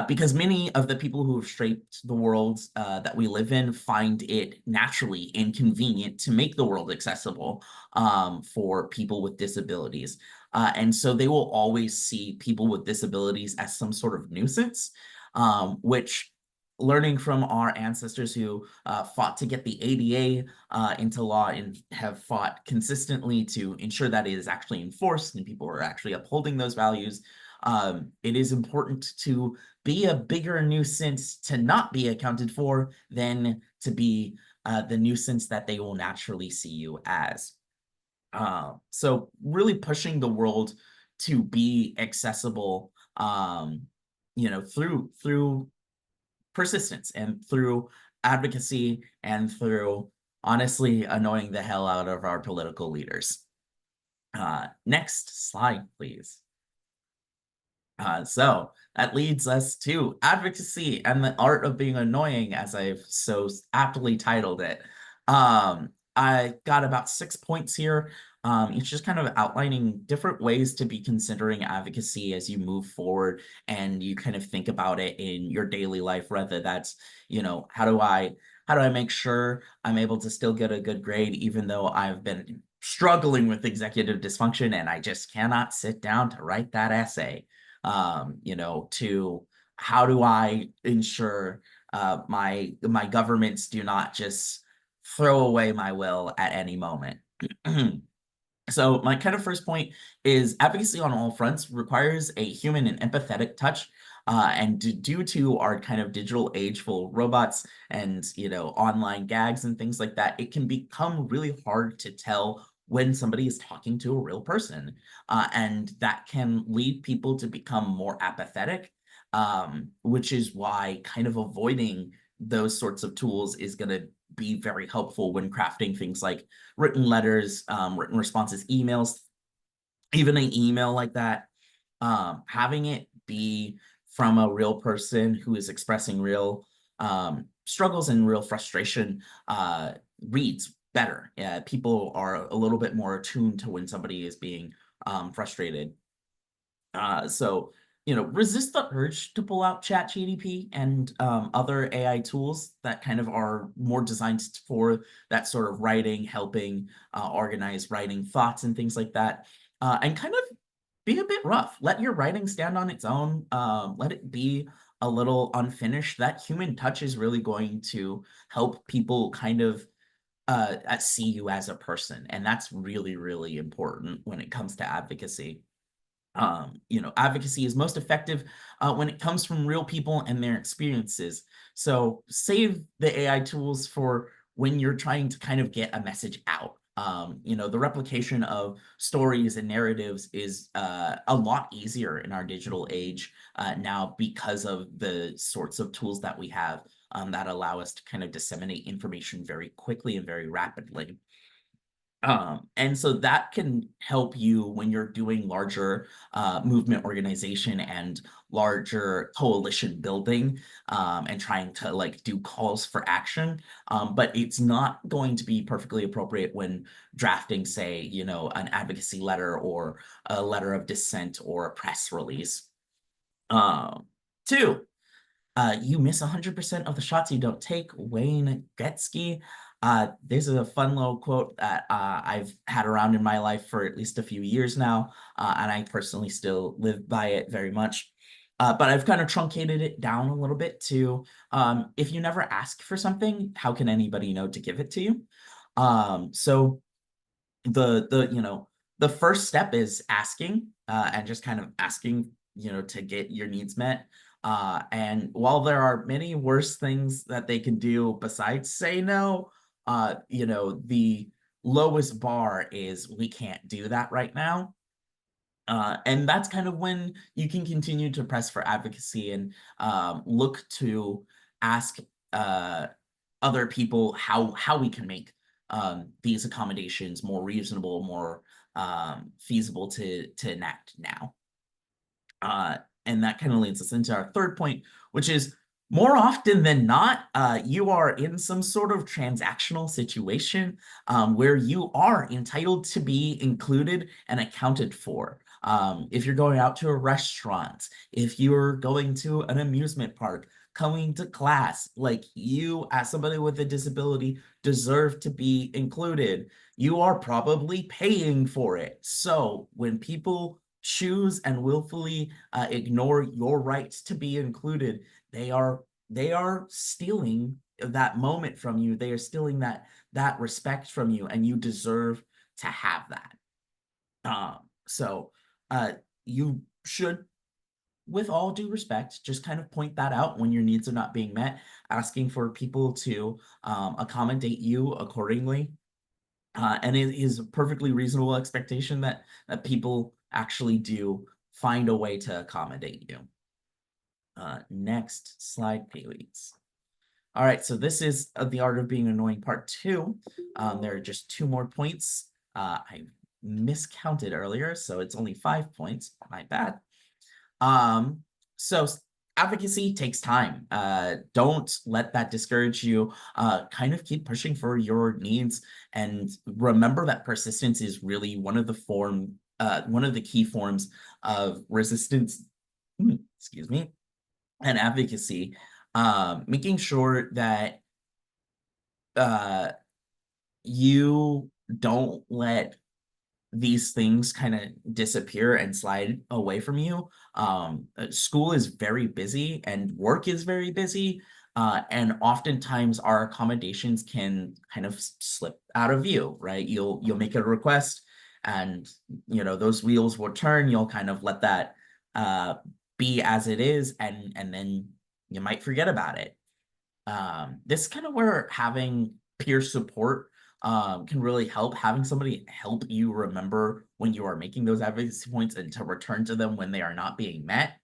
because many of the people who have shaped the world that we live in find it naturally inconvenient to make the world accessible for people with disabilities. And so they will always see people with disabilities as some sort of nuisance, which learning from our ancestors who fought to get the ADA into law and have fought consistently to ensure that it is actually enforced and people are actually upholding those values, it is important to be a bigger nuisance to not be accounted for than to be the nuisance that they will naturally see you as. So really pushing the world to be accessible, through persistence and through advocacy and through honestly annoying the hell out of our political leaders. Next slide, please. So that leads us to advocacy and the art of being annoying, as I've so aptly titled it. I got about 6 points here. It's just kind of outlining different ways to be considering advocacy as you move forward and you kind of think about it in your daily life, whether that's, how do I make sure I'm able to still get a good grade, even though I've been struggling with executive dysfunction and I just cannot sit down to write that essay. To how do I ensure my governments do not just throw away my will at any moment. So my kind of first point is advocacy on all fronts requires a human and empathetic touch. And due to our kind of digital age full of robots and online gags and things like that, it can become really hard to tell when somebody is talking to a real person. And that can lead people to become more apathetic, which is why kind of avoiding those sorts of tools is going to be very helpful when crafting things like written letters, written responses, emails, even an email like that, having it be from a real person who is expressing real struggles and real frustration reads better. People are a little bit more attuned to when somebody is being frustrated. So, resist the urge to pull out ChatGPT and other AI tools that kind of are more designed for that sort of writing, helping organize writing thoughts and things like that. And kind of be a bit rough. Let your writing stand on its own. Let it be a little unfinished. That human touch is really going to help people kind of see you as a person. And that's really, really important when it comes to advocacy. Advocacy is most effective when it comes from real people and their experiences. So save the AI tools for when you're trying to kind of get a message out. The replication of stories and narratives is a lot easier in our digital age now because of the sorts of tools that we have that allow us to kind of disseminate information very quickly and very rapidly. And so that can help you when you're doing larger movement organization and larger coalition building and trying to like do calls for action. But it's not going to be perfectly appropriate when drafting, say, an advocacy letter or a letter of dissent or a press release. Two, you miss 100% of the shots you don't take. Wayne Gretzky. This is a fun little quote that I've had around in my life for at least a few years now, and I personally still live by it very much. But I've kind of truncated it down a little bit to if you never ask for something, how can anybody know to give it to you? So the first step is asking and just kind of asking to get your needs met, and while there are many worse things that they can do besides say no, the lowest bar is we can't do that right now. And that's kind of when you can continue to press for advocacy and look to ask uh, other people how we can make these accommodations more reasonable, more feasible to enact now. Uh, and that kind of leads us into our third point, which is More often than not, you are in some sort of transactional situation where you are entitled to be included and accounted for. If you're going out to a restaurant, if you're going to an amusement park, coming to class, like you, as somebody with a disability, deserve to be included. You are probably paying for it. So when people choose and willfully ignore your rights to be included, they are stealing that moment from you. They are stealing that respect from you, and you deserve to have that. So you should, with all due respect, just kind of point that out when your needs are not being met, asking for people to accommodate you accordingly. And it is a perfectly reasonable expectation that people actually do find a way to accommodate you. Next slide, please. All right, so this is the art of being annoying part 2. There are just 2 more points. I miscounted earlier, so it's only 5 points. My bad. So advocacy takes time. Don't let that discourage you. Kind of keep pushing for your needs, and remember that persistence is really one of the key forms of resistance. Excuse me, and advocacy. Making sure that uh, you don't let these things kind of disappear and slide away from you. School is very busy and work is very busy. And oftentimes our accommodations can kind of slip out of view, right? You'll make a request, and those wheels will turn. You'll kind of let that be as it is, and then you might forget about it. This is kind of where having peer support can really help. Having somebody help you remember when you are making those advocacy points and to return to them when they are not being met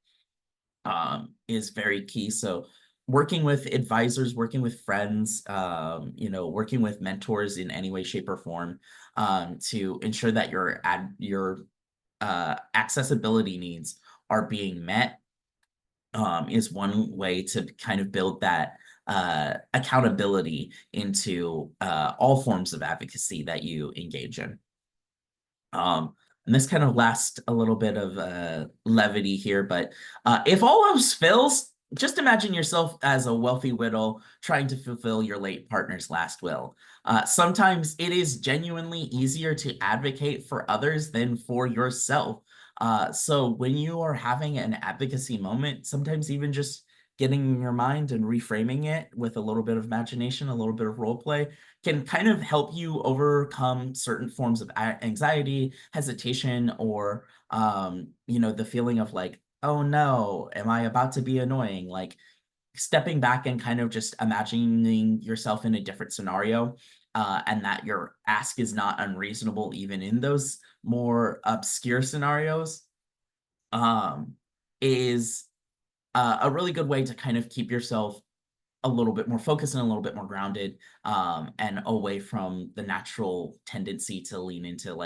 is very key. So working with advisors, working with friends, working with mentors in any way, shape, or form to ensure that your accessibility needs are being met is one way to kind of build that accountability into all forms of advocacy that you engage in. And this kind of lasts a little bit of levity here, but if all else fails, just imagine yourself as a wealthy widow trying to fulfill your late partner's last will. Sometimes it is genuinely easier to advocate for others than for yourself. So when you are having an advocacy moment, sometimes even just getting in your mind and reframing it with a little bit of imagination, a little bit of role play, can kind of help you overcome certain forms of anxiety, hesitation, or the feeling of like, oh no, am I about to be annoying? Like stepping back and kind of just imagining yourself in a different scenario, and that your ask is not unreasonable even in those more obscure scenarios, is a really good way to kind of keep yourself a little bit more focused and a little bit more grounded, and away from the natural tendency to lean into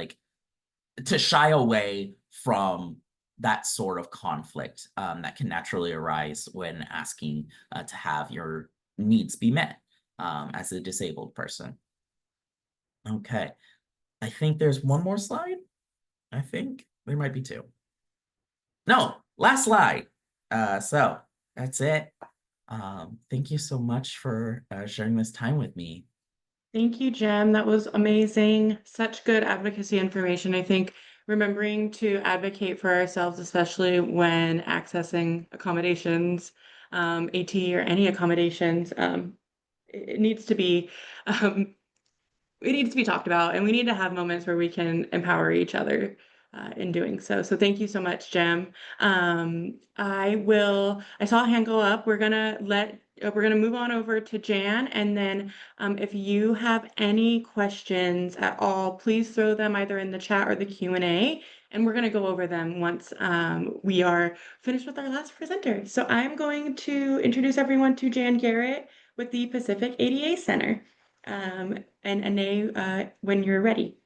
to shy away from that sort of conflict that can naturally arise when asking to have your needs be met as a disabled person. Okay, I think there's one more slide. I think there might be 2. No, last slide. So that's it. Thank you so much for sharing this time with me. Thank you, Jem. That was amazing. Such good advocacy information. I think remembering to advocate for ourselves, especially when accessing accommodations, AT or any accommodations, it needs to be um, it needs to be talked about, and we need to have moments where we can empower each other in doing so. So thank you so much, Jem. I saw a hand go up. We're gonna move on over to Jan, and then if you have any questions at all, please throw them either in the chat or the Q&A, and we're gonna go over them once we are finished with our last presenter. So I'm going to introduce everyone to Jan Garrett with the Pacific ADA Center. And Anae, when you're ready.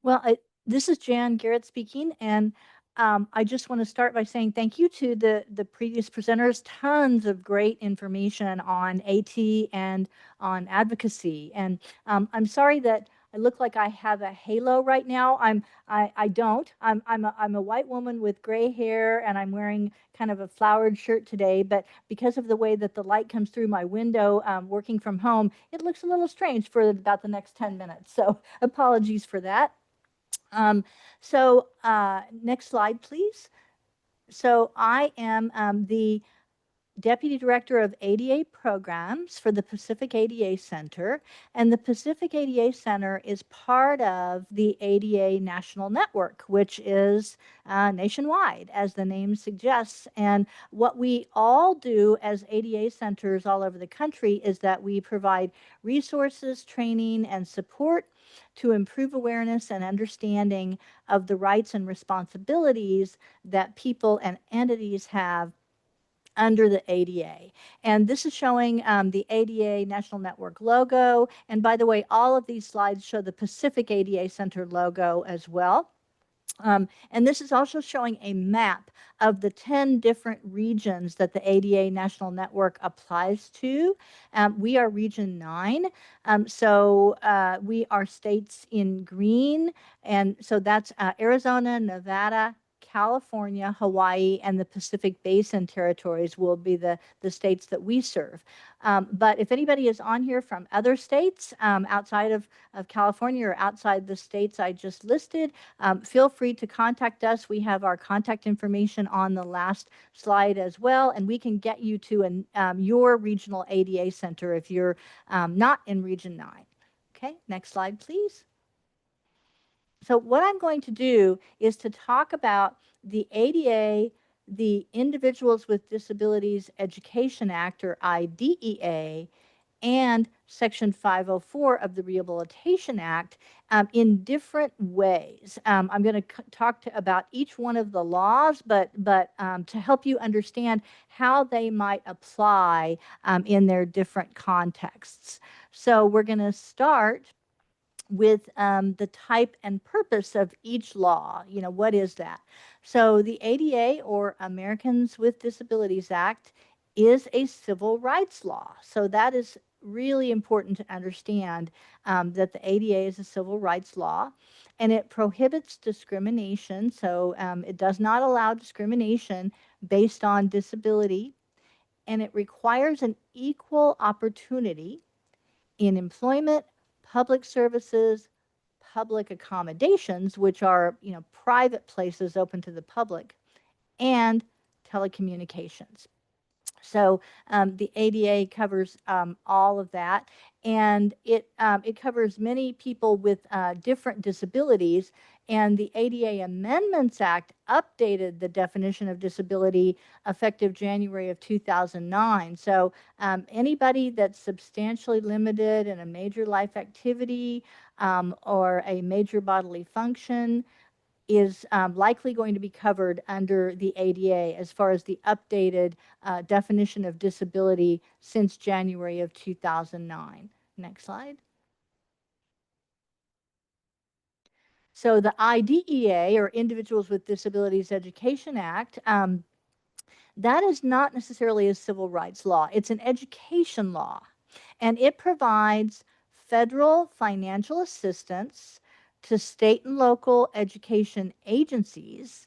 Well, this is Jan Garrett speaking, and I just want to start by saying thank you to the previous presenters. Tons of great information on AT and on advocacy. And I'm sorry that I look like I have a halo right now. I don't. I'm a white woman with gray hair, and I'm wearing kind of a flowered shirt today. But because of the way that the light comes through my window, working from home, it looks a little strange for about the next 10 minutes. So apologies for that. Next slide, please. So I am the Deputy Director of ADA Programs for the Pacific ADA Center. And the Pacific ADA Center is part of the ADA National Network, which is nationwide, as the name suggests. And what we all do as ADA centers all over the country is that we provide resources, training, and support to improve awareness and understanding of the rights and responsibilities that people and entities have under the ADA. And this is showing the ADA National Network logo. And by the way, all of these slides show the Pacific ADA Center logo as well. And this is also showing a map of the 10 different regions that the ADA National Network applies to. We are Region 9. We are states in green. And so that's Arizona, Nevada, California, Hawaii, and the Pacific Basin territories will be the states that we serve. But if anybody is on here from other states outside of California or outside the states I just listed, feel free to contact us. We have our contact information on the last slide as well, and we can get you to your regional ADA center if you're not in Region 9. Okay, next slide, please. So what I'm going to do is to talk about the ADA, the Individuals with Disabilities Education Act, or IDEA, and Section 504 of the Rehabilitation Act in different ways. I'm going to talk about each one of the laws, but to help you understand how they might apply in their different contexts. So we're going to start with the type and purpose of each law. You know, what is that? So the ADA, or Americans with Disabilities Act, is a civil rights law. So that is really important to understand, that the ADA is a civil rights law, and it prohibits discrimination. So it does not allow discrimination based on disability, and it requires an equal opportunity in employment, public services, public accommodations, which are, you know, private places open to the public, and telecommunications. So the ADA covers all of that, and it covers many people with different disabilities. And the ADA Amendments Act updated the definition of disability effective January of 2009. So anybody that's substantially limited in a major life activity or a major bodily function is likely going to be covered under the ADA as far as the updated definition of disability since January of 2009. Next slide. So the IDEA, or Individuals with Disabilities Education Act, that is not necessarily a civil rights law. It's an education law, and it provides federal financial assistance to state and local education agencies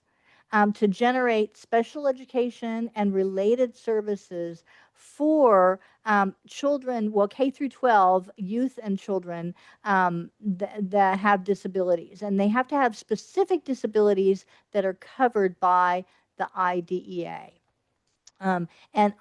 to generate special education and related services for children, well, K through 12, youth and children that have disabilities. And they have to have specific disabilities that are covered by the IDEA. And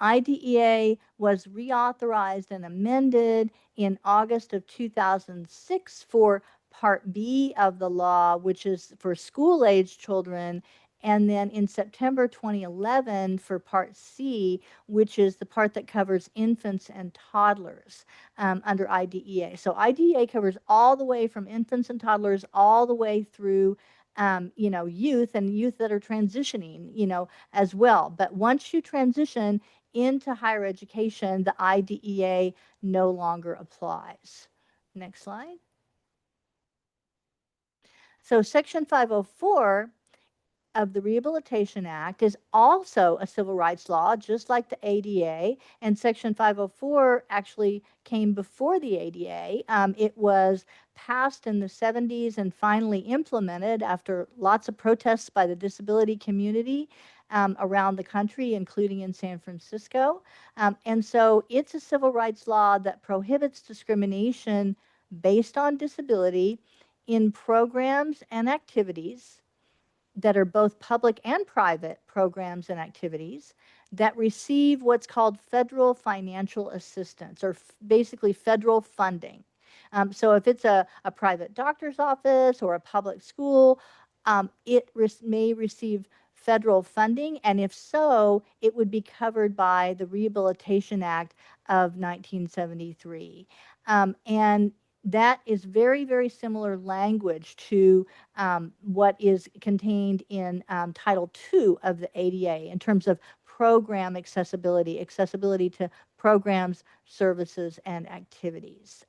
IDEA was reauthorized and amended in August of 2006 for Part B of the law, which is for school-age children, and then in September 2011 for Part C, which is the part that covers infants and toddlers under IDEA. So IDEA covers all the way from infants and toddlers all the way through you know, youth and youth that are transitioning, you know, as well. But once you transition into higher education, the IDEA no longer applies. Next slide. So Section 504 of the Rehabilitation Act is also a civil rights law, just like the ADA, and Section 504 actually came before the ADA. It was passed in the 70s and finally implemented after lots of protests by the disability community around the country, including in San Francisco. And so it's a civil rights law that prohibits discrimination based on disability in programs and activities that are both public and private programs and activities that receive what's called federal financial assistance, or basically federal funding. So if it's a private doctor's office or a public school, it may receive federal funding, and if so, it would be covered by the Rehabilitation Act of 1973. And that is very, very similar language to what is contained in Title II of the ADA in terms of program accessibility, accessibility to programs, services, and activities.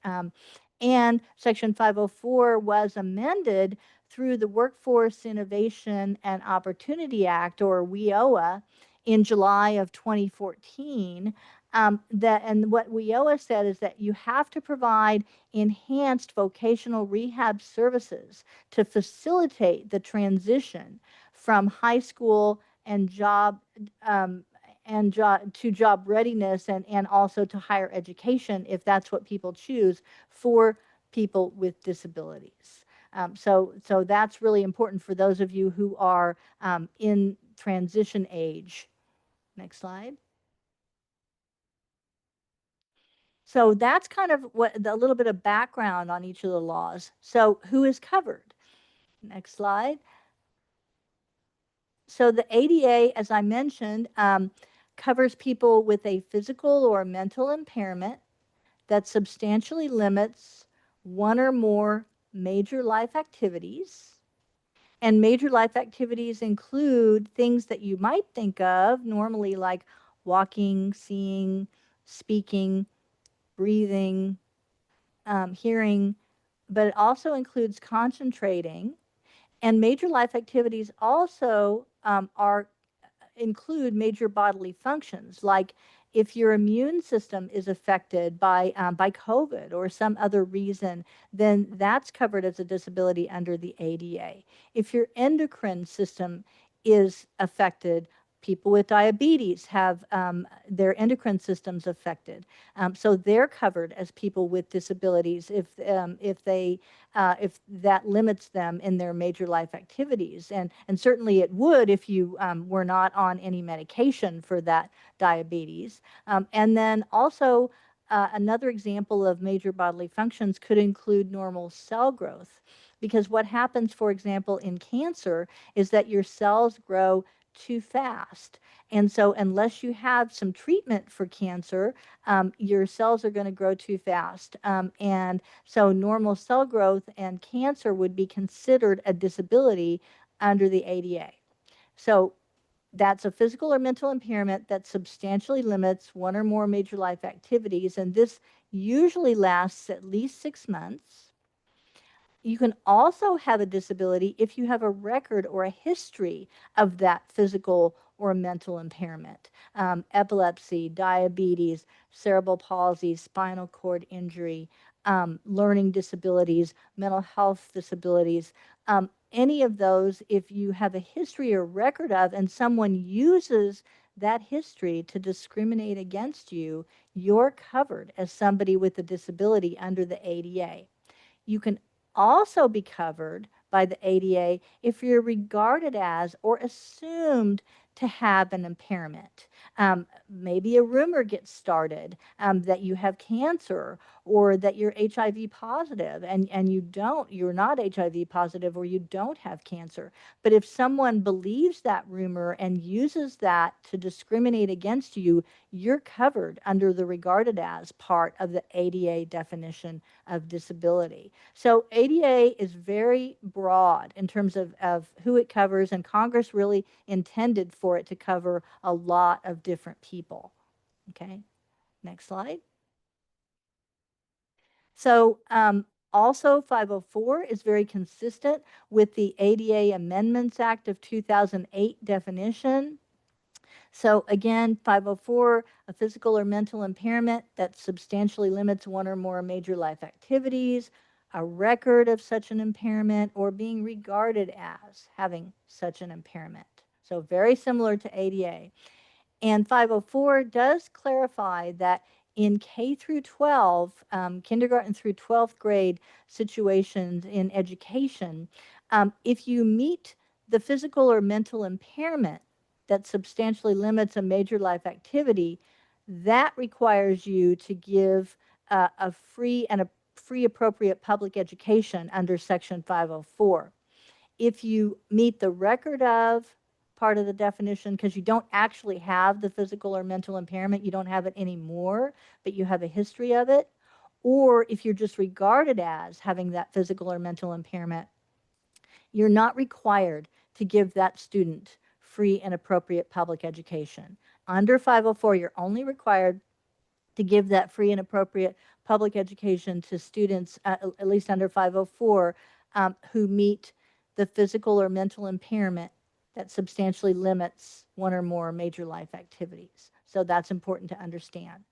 And Section 504 was amended through the Workforce Innovation and Opportunity Act, or WIOA, in July of 2014. And what WIOA said is that you have to provide enhanced vocational rehab services to facilitate the transition from high school and job to job readiness, and also to higher education if that's what people choose, for people with disabilities. So that's really important for those of you who are in transition age. Next slide. So that's kind of a little bit of background on each of the laws. So who is covered? Next slide. So the ADA, as I mentioned, covers people with a physical or mental impairment that substantially limits one or more major life activities. And major life activities include things that you might think of normally, like walking, seeing, speaking, breathing, hearing, but it also includes concentrating. And major life activities also include major bodily functions, like if your immune system is affected by COVID or some other reason, then that's covered as a disability under the ADA. If your endocrine system is affected, people with diabetes have their endocrine systems affected, so they're covered as people with disabilities if that limits them in their major life activities. And certainly it would if you were not on any medication for that diabetes. And then also another example of major bodily functions could include normal cell growth. Because what happens, for example, in cancer is that your cells grow too fast. And so unless you have some treatment for cancer, your cells are going to grow too fast. And so normal cell growth and cancer would be considered a disability under the ADA. So that's a physical or mental impairment that substantially limits one or more major life activities, and this usually lasts at least 6 months. You can also have a disability if you have a record or a history of that physical or mental impairment. Epilepsy, diabetes, cerebral palsy, spinal cord injury, learning disabilities, mental health disabilities. Any of those, if you have a history or record of, and someone uses that history to discriminate against you, you're covered as somebody with a disability under the ADA. You can also be covered by the ADA if you're regarded as or assumed to have an impairment. Maybe a rumor gets started that you have cancer or that you're HIV positive, and you're not HIV positive, or you don't have cancer. But if someone believes that rumor and uses that to discriminate against you, you're covered under the regarded as part of the ADA definition of disability. So ADA is very broad in terms of who it covers, and Congress really intended for it to cover a lot of different people. Okay, next slide. So Also, 504 is very consistent with the ADA Amendments Act of 2008 definition. So again, 504, a physical or mental impairment that substantially limits one or more major life activities, a record of such an impairment, or being regarded as having such an impairment. So very similar to ADA. And 504 does clarify that in K through 12, kindergarten through 12th grade situations in education, if you meet the physical or mental impairment that substantially limits a major life activity, that requires you to give a free appropriate public education under Section 504. If you meet the record of part of the definition, because you don't actually have the physical or mental impairment, you don't have it anymore, but you have a history of it, or if you're just regarded as having that physical or mental impairment, you're not required to give that student free and appropriate public education. Under 504, you're only required to give that free and appropriate public education to students, at least under 504, who meet the physical or mental impairment that substantially limits one or more major life activities. So that's important to understand.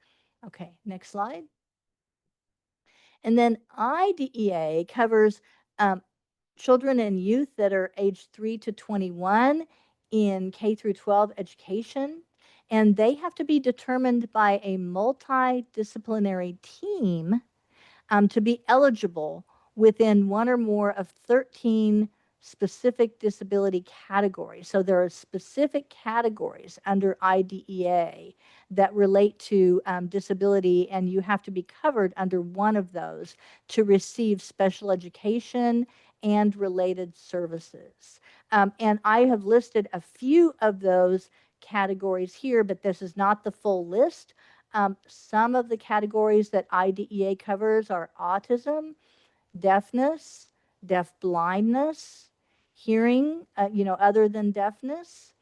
Okay, next slide. And then IDEA covers children and youth that are aged 3 to 21 in K through 12 education, and they have to be determined by a multidisciplinary team to be eligible within one or more of 13 specific disability categories. So there are specific categories under IDEA that relate to disability, and you have to be covered under one of those to receive special education and related services. And I have listed a few of those categories here, but this is not the full list. Some of the categories that IDEA covers are autism, deafness, deaf blindness, hearing, other than deafness,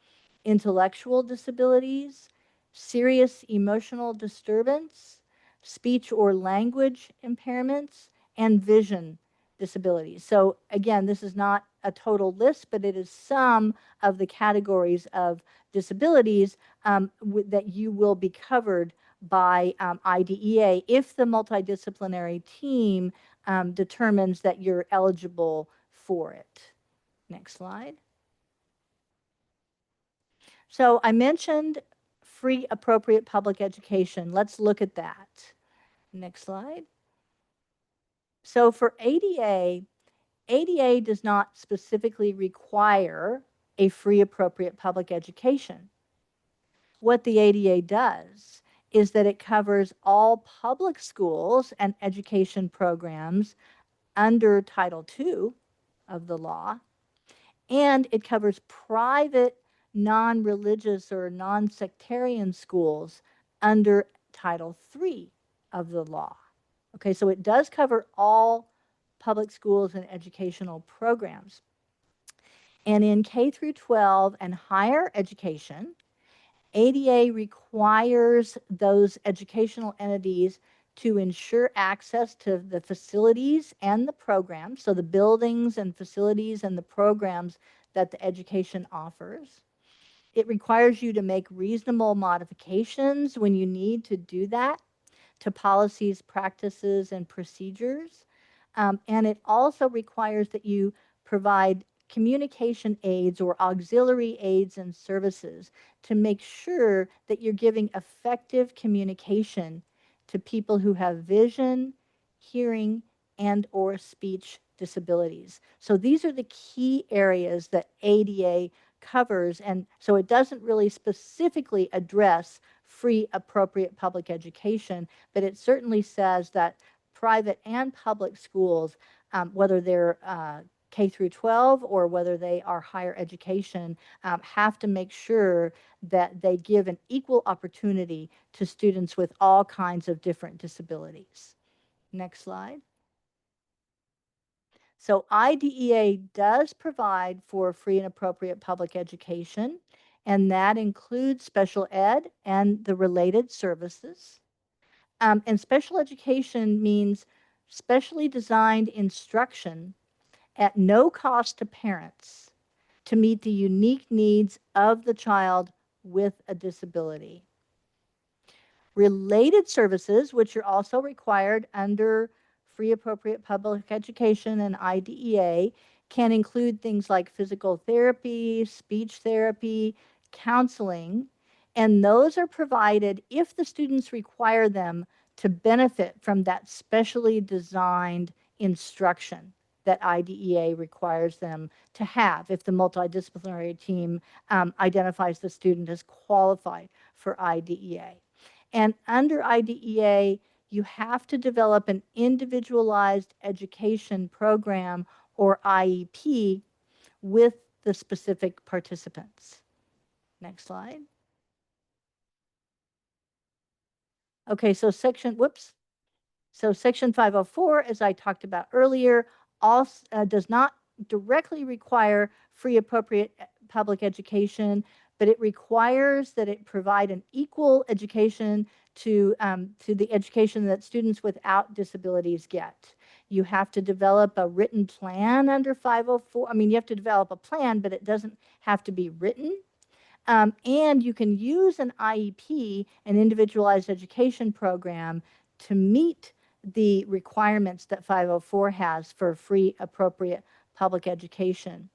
intellectual disabilities, serious emotional disturbance, speech or language impairments, and vision disabilities. So again, this is not a total list, but it is some of the categories of disabilities that you will be covered by IDEA if the multidisciplinary team determines that you're eligible for it. Next slide. So I mentioned free appropriate public education. Let's look at that. Next slide. So for ADA, ADA does not specifically require a free appropriate public education. What the ADA does is that it covers all public schools and education programs under Title II of the law, and it covers private non-religious or non-sectarian schools under Title III of the law. Okay, so it does cover all public schools and educational programs. And in K through 12 and higher education, ADA requires those educational entities to ensure access to the facilities and the programs, so the buildings and facilities and the programs that the education offers. It requires you to make reasonable modifications when you need to do that to policies, practices, and procedures. And it also requires that you provide communication aids or auxiliary aids and services to make sure that you're giving effective communication to people who have vision, hearing, and or speech disabilities. So these are the key areas that ADA covers, and so it doesn't really specifically address free appropriate public education, but it certainly says that private and public schools, whether they're K through 12 or whether they are higher education, have to make sure that they give an equal opportunity to students with all kinds of different disabilities. Next slide. So IDEA does provide for free and appropriate public education, and that includes special ed and the related services. And special education means specially designed instruction at no cost to parents to meet the unique needs of the child with a disability. Related services, which are also required under free appropriate public education and IDEA, can include things like physical therapy, speech therapy, counseling, and those are provided if the students require them to benefit from that specially designed instruction that IDEA requires them to have if the multidisciplinary team identifies the student as qualified for IDEA. And under IDEA, you have to develop an individualized education program or IEP with the specific participants. Next slide. Okay, so section 504, as I talked about earlier, also does not directly require free appropriate public education, but it requires that it provide an equal education to the education that students without disabilities get. You have to develop a written plan under 504. I mean, you have to develop a plan, but it doesn't have to be written. And you can use an IEP, an individualized education program, to meet the requirements that 504 has for free appropriate public education.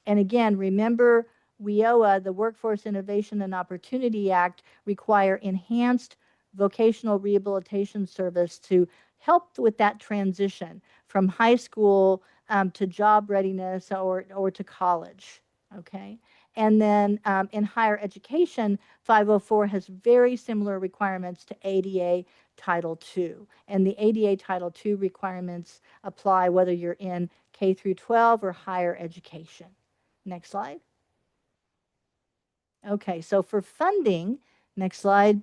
And again, remember, WIOA, the Workforce Innovation and Opportunity Act, require enhanced vocational rehabilitation service to help with that transition from high school to job readiness or to college. Okay. And then in higher education, 504 has very similar requirements to ADA Title II. And the ADA Title II requirements apply whether you're in K through 12 or higher education. Next slide. Okay, so for funding, next slide.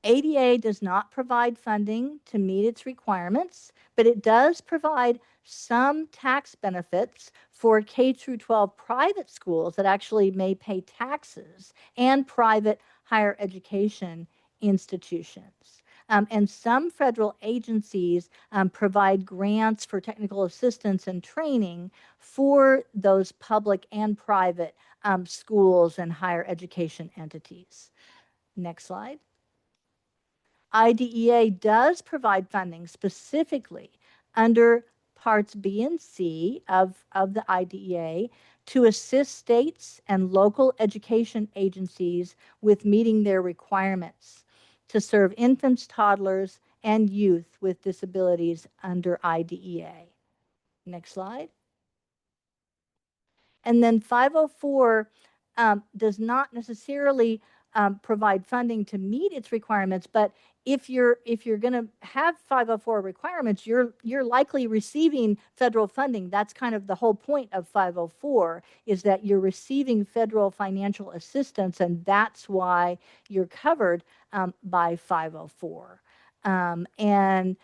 ADA does not provide funding to meet its requirements, but it does provide some tax benefits for K through 12 private schools that actually may pay taxes and private higher education institutions. And some federal agencies provide grants for technical assistance and training for those public and private schools and higher education entities. Next slide. IDEA does provide funding specifically under Parts B and C of the IDEA to assist states and local education agencies with meeting their requirements to serve infants, toddlers, and youth with disabilities under IDEA. Next slide. And then 504 does not necessarily provide funding to meet its requirements, but if you're going to have 504 requirements, you're likely receiving federal funding. That's kind of the whole point of 504, is that you're receiving federal financial assistance, and that's why you're covered by 504. And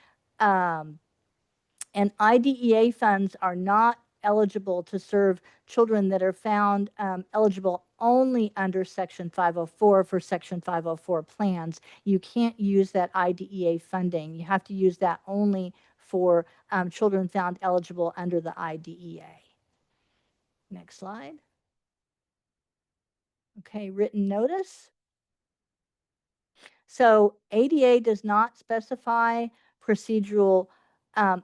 IDEA funds are not eligible to serve children that are found eligible only under Section 504 for Section 504 plans. You can't use that IDEA funding. You have to use that only for children found eligible under the IDEA. Next slide. Okay, written notice. So ADA does not specify procedural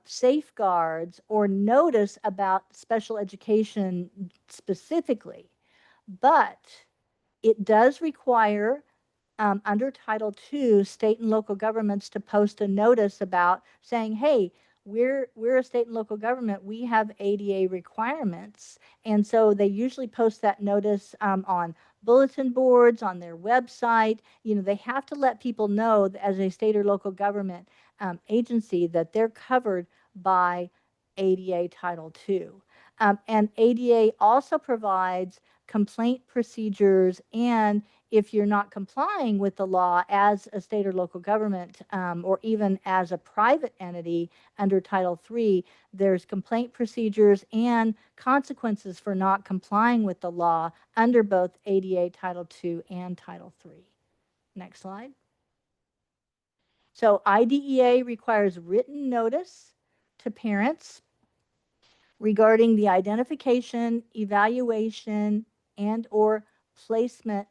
safeguards or notice about special education specifically, but it does require under Title II, state and local governments to post a notice about saying, hey, we're a state and local government, we have ADA requirements. And so they usually post that notice on bulletin boards, on their website. You know, they have to let people know that as a state or local government agency that they're covered by ADA Title II. And ADA also provides complaint procedures, and if you're not complying with the law as a state or local government or even as a private entity under Title III, there's complaint procedures and consequences for not complying with the law under both ADA Title II and Title III. Next slide. So IDEA requires written notice to parents regarding the identification, evaluation, and or placement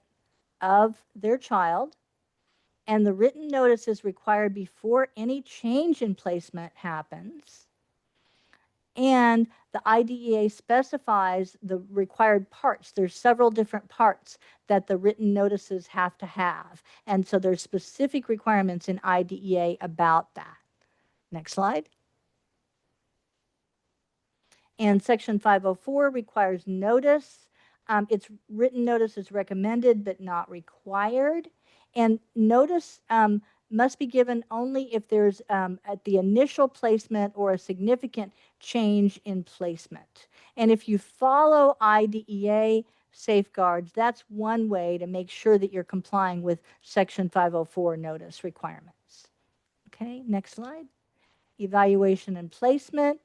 of their child. And the written notice is required before any change in placement happens. And the IDEA specifies the required parts. There's several different parts that the written notices have to have. And so there's specific requirements in IDEA about that. Next slide. And Section 504 requires notice. It's written notice is recommended but not required. And notice must be given only if there's at the initial placement or a significant change in placement. And if you follow IDEA safeguards, that's one way to make sure that you're complying with Section 504 notice requirements. Okay, next slide. Evaluation and placement.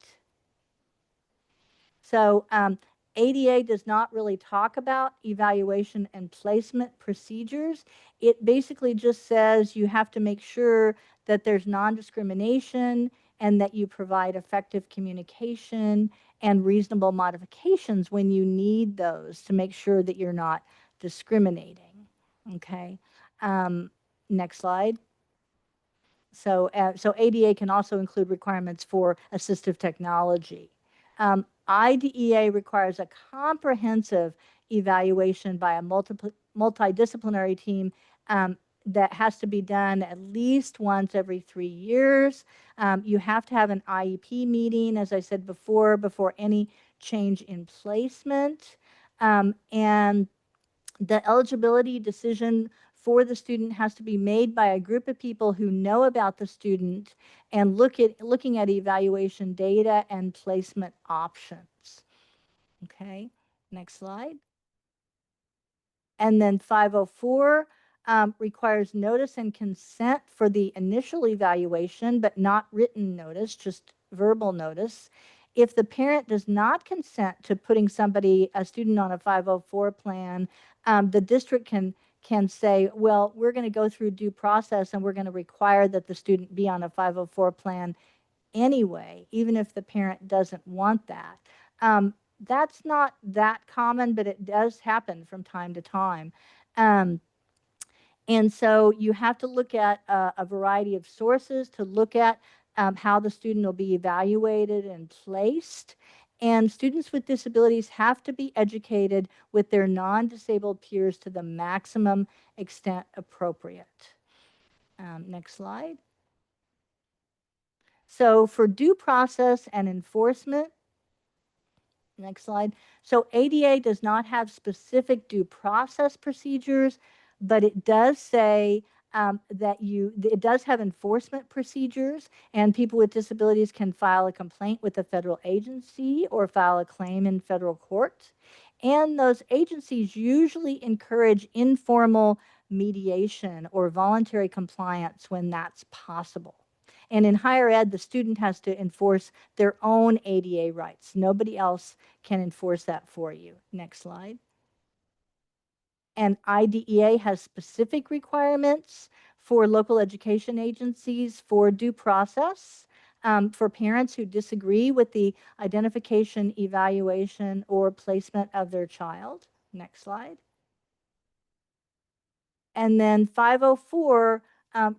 So ADA does not really talk about evaluation and placement procedures. It basically just says you have to make sure that there's non-discrimination and that you provide effective communication and reasonable modifications when you need those to make sure that you're not discriminating. Okay. Next slide. So ADA can also include requirements for assistive technology. IDEA requires a comprehensive evaluation by a multidisciplinary team that has to be done at least once every 3 years. You have to have an IEP meeting, as I said before any change in placement. And the eligibility decision for the student has to be made by a group of people who know about the student and looking at evaluation data and placement options. Okay, next slide. And then 504 requires notice and consent for the initial evaluation, but not written notice, just verbal notice. If the parent does not consent to putting a student on a 504 plan, the district can say, well, we're going to go through due process and we're going to require that the student be on a 504 plan anyway, even if the parent doesn't want that. That's not that common, but it does happen from time to time. And so you have to look at a variety of sources to look at how the student will be evaluated and placed. And students with disabilities have to be educated with their non-disabled peers to the maximum extent appropriate. Next slide. So for due process and enforcement, next slide. So ADA does not have specific due process procedures, but it does say it does have enforcement procedures, and people with disabilities can file a complaint with a federal agency or file a claim in federal court. And those agencies usually encourage informal mediation or voluntary compliance when that's possible. And in higher ed, the student has to enforce their own ADA rights. Nobody else can enforce that for you. Next slide. And IDEA has specific requirements for local education agencies for due process for parents who disagree with the identification, evaluation, or placement of their child. Next slide. And then 504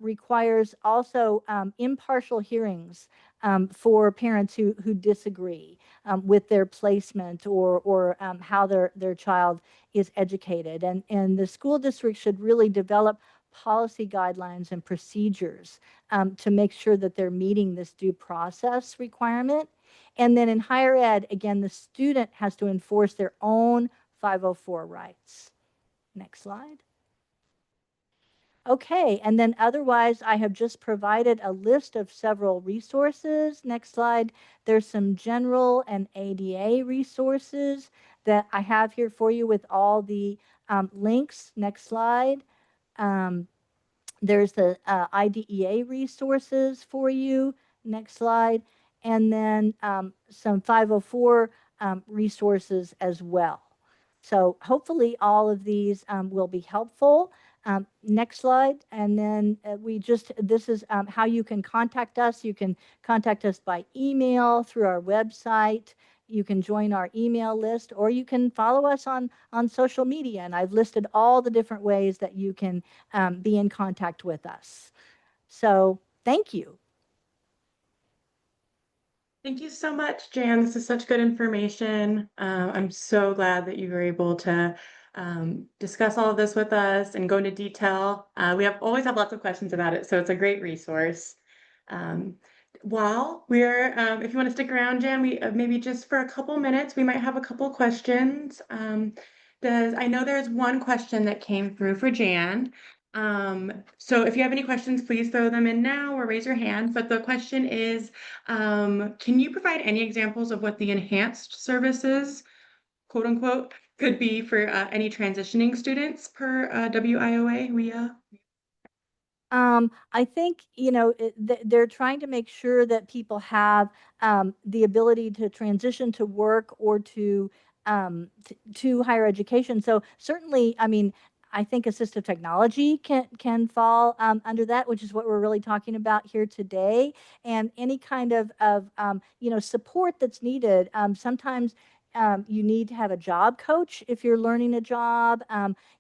requires also impartial hearings for parents who disagree with their placement or how their child is educated. And the school district should really develop policy guidelines and procedures to make sure that they're meeting this due process requirement. And then in higher ed, again, the student has to enforce their own 504 rights. Next slide. Okay, and then otherwise, I have just provided a list of several resources. Next slide. There's some general and ADA resources that I have here for you with all the links. Next slide. There's the IDEA resources for you. Next slide. And then some 504 resources as well. So hopefully all of these will be helpful. Next slide. And then this is how you can contact us. You can contact us by email, through our website. You can join our email list, or you can follow us on social media. And I've listed all the different ways that you can be in contact with us. So thank you. Thank you so much, Jan. This is such good information. I'm so glad that you were able to discuss all of this with us and go into detail. We always have lots of questions about it, so it's a great resource. While we're, if you want to stick around, Jan, we maybe just for a couple minutes, we might have a couple questions. I know there's one question that came through for Jan. So if you have any questions, please throw them in now or raise your hand. But the question is, can you provide any examples of what the enhanced services, quote unquote, could be for any transitioning students per WIOA? I think, they're trying to make sure that people have the ability to transition to work or to higher education. So certainly, I mean, I think assistive technology can fall under that, which is what we're really talking about here today. And any kind of support that's needed. Sometimes you need to have a job coach if you're learning a job.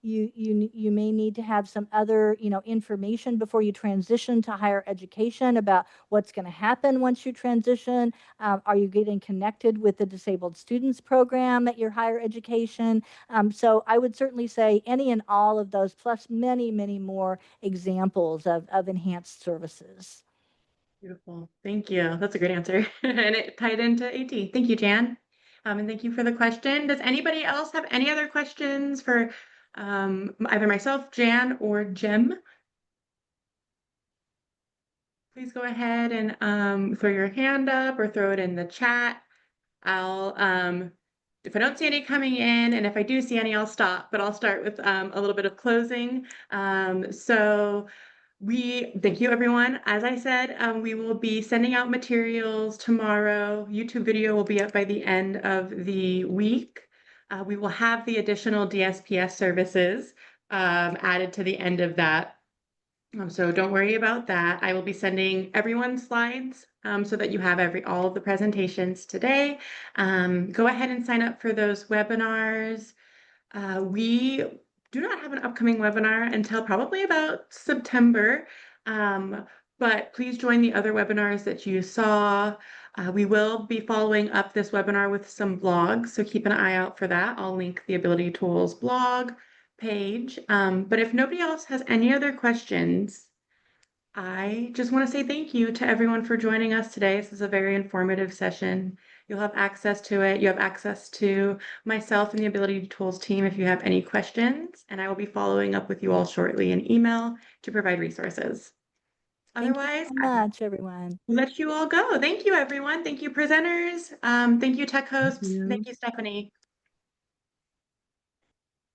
You may need to have some other information before you transition to higher education about what's going to happen once you transition. Are you getting connected with the disabled students program at your higher education? So I would certainly say any and all of those, plus many, many more examples of enhanced services. Beautiful. Thank you. That's a great answer. And it tied into AT. Thank you, Jan. And thank you for the question. Does anybody else have any other questions for either myself, Jan, or Jim? Please go ahead and throw your hand up or throw it in the chat. I'll if I don't see any coming in, and if I do see any, I'll stop, but I'll start with a little bit of closing. So thank you, everyone. As I said, we will be sending out materials tomorrow. YouTube video will be up by the end of the week. We will have the additional DSPS services added to the end of that. So don't worry about that. I will be sending everyone slides so that you have all of the presentations today. Go ahead and sign up for those webinars. We do not have an upcoming webinar until probably about September, but please join the other webinars that you saw. We will be following up this webinar with some blogs, so keep an eye out for that. I'll link the Ability Tools blog page. But if nobody else has any other questions, I just want to say thank you to everyone for joining us today. This is a very informative session. You'll have access to it. You have access to myself and the Ability Tools team if you have any questions, and I will be following up with you all shortly in email to provide resources. Otherwise, Thank you so much, everyone. I'll let you all go. Thank you, everyone. Thank you, presenters. Thank you, tech hosts. Thank you, Stephanie.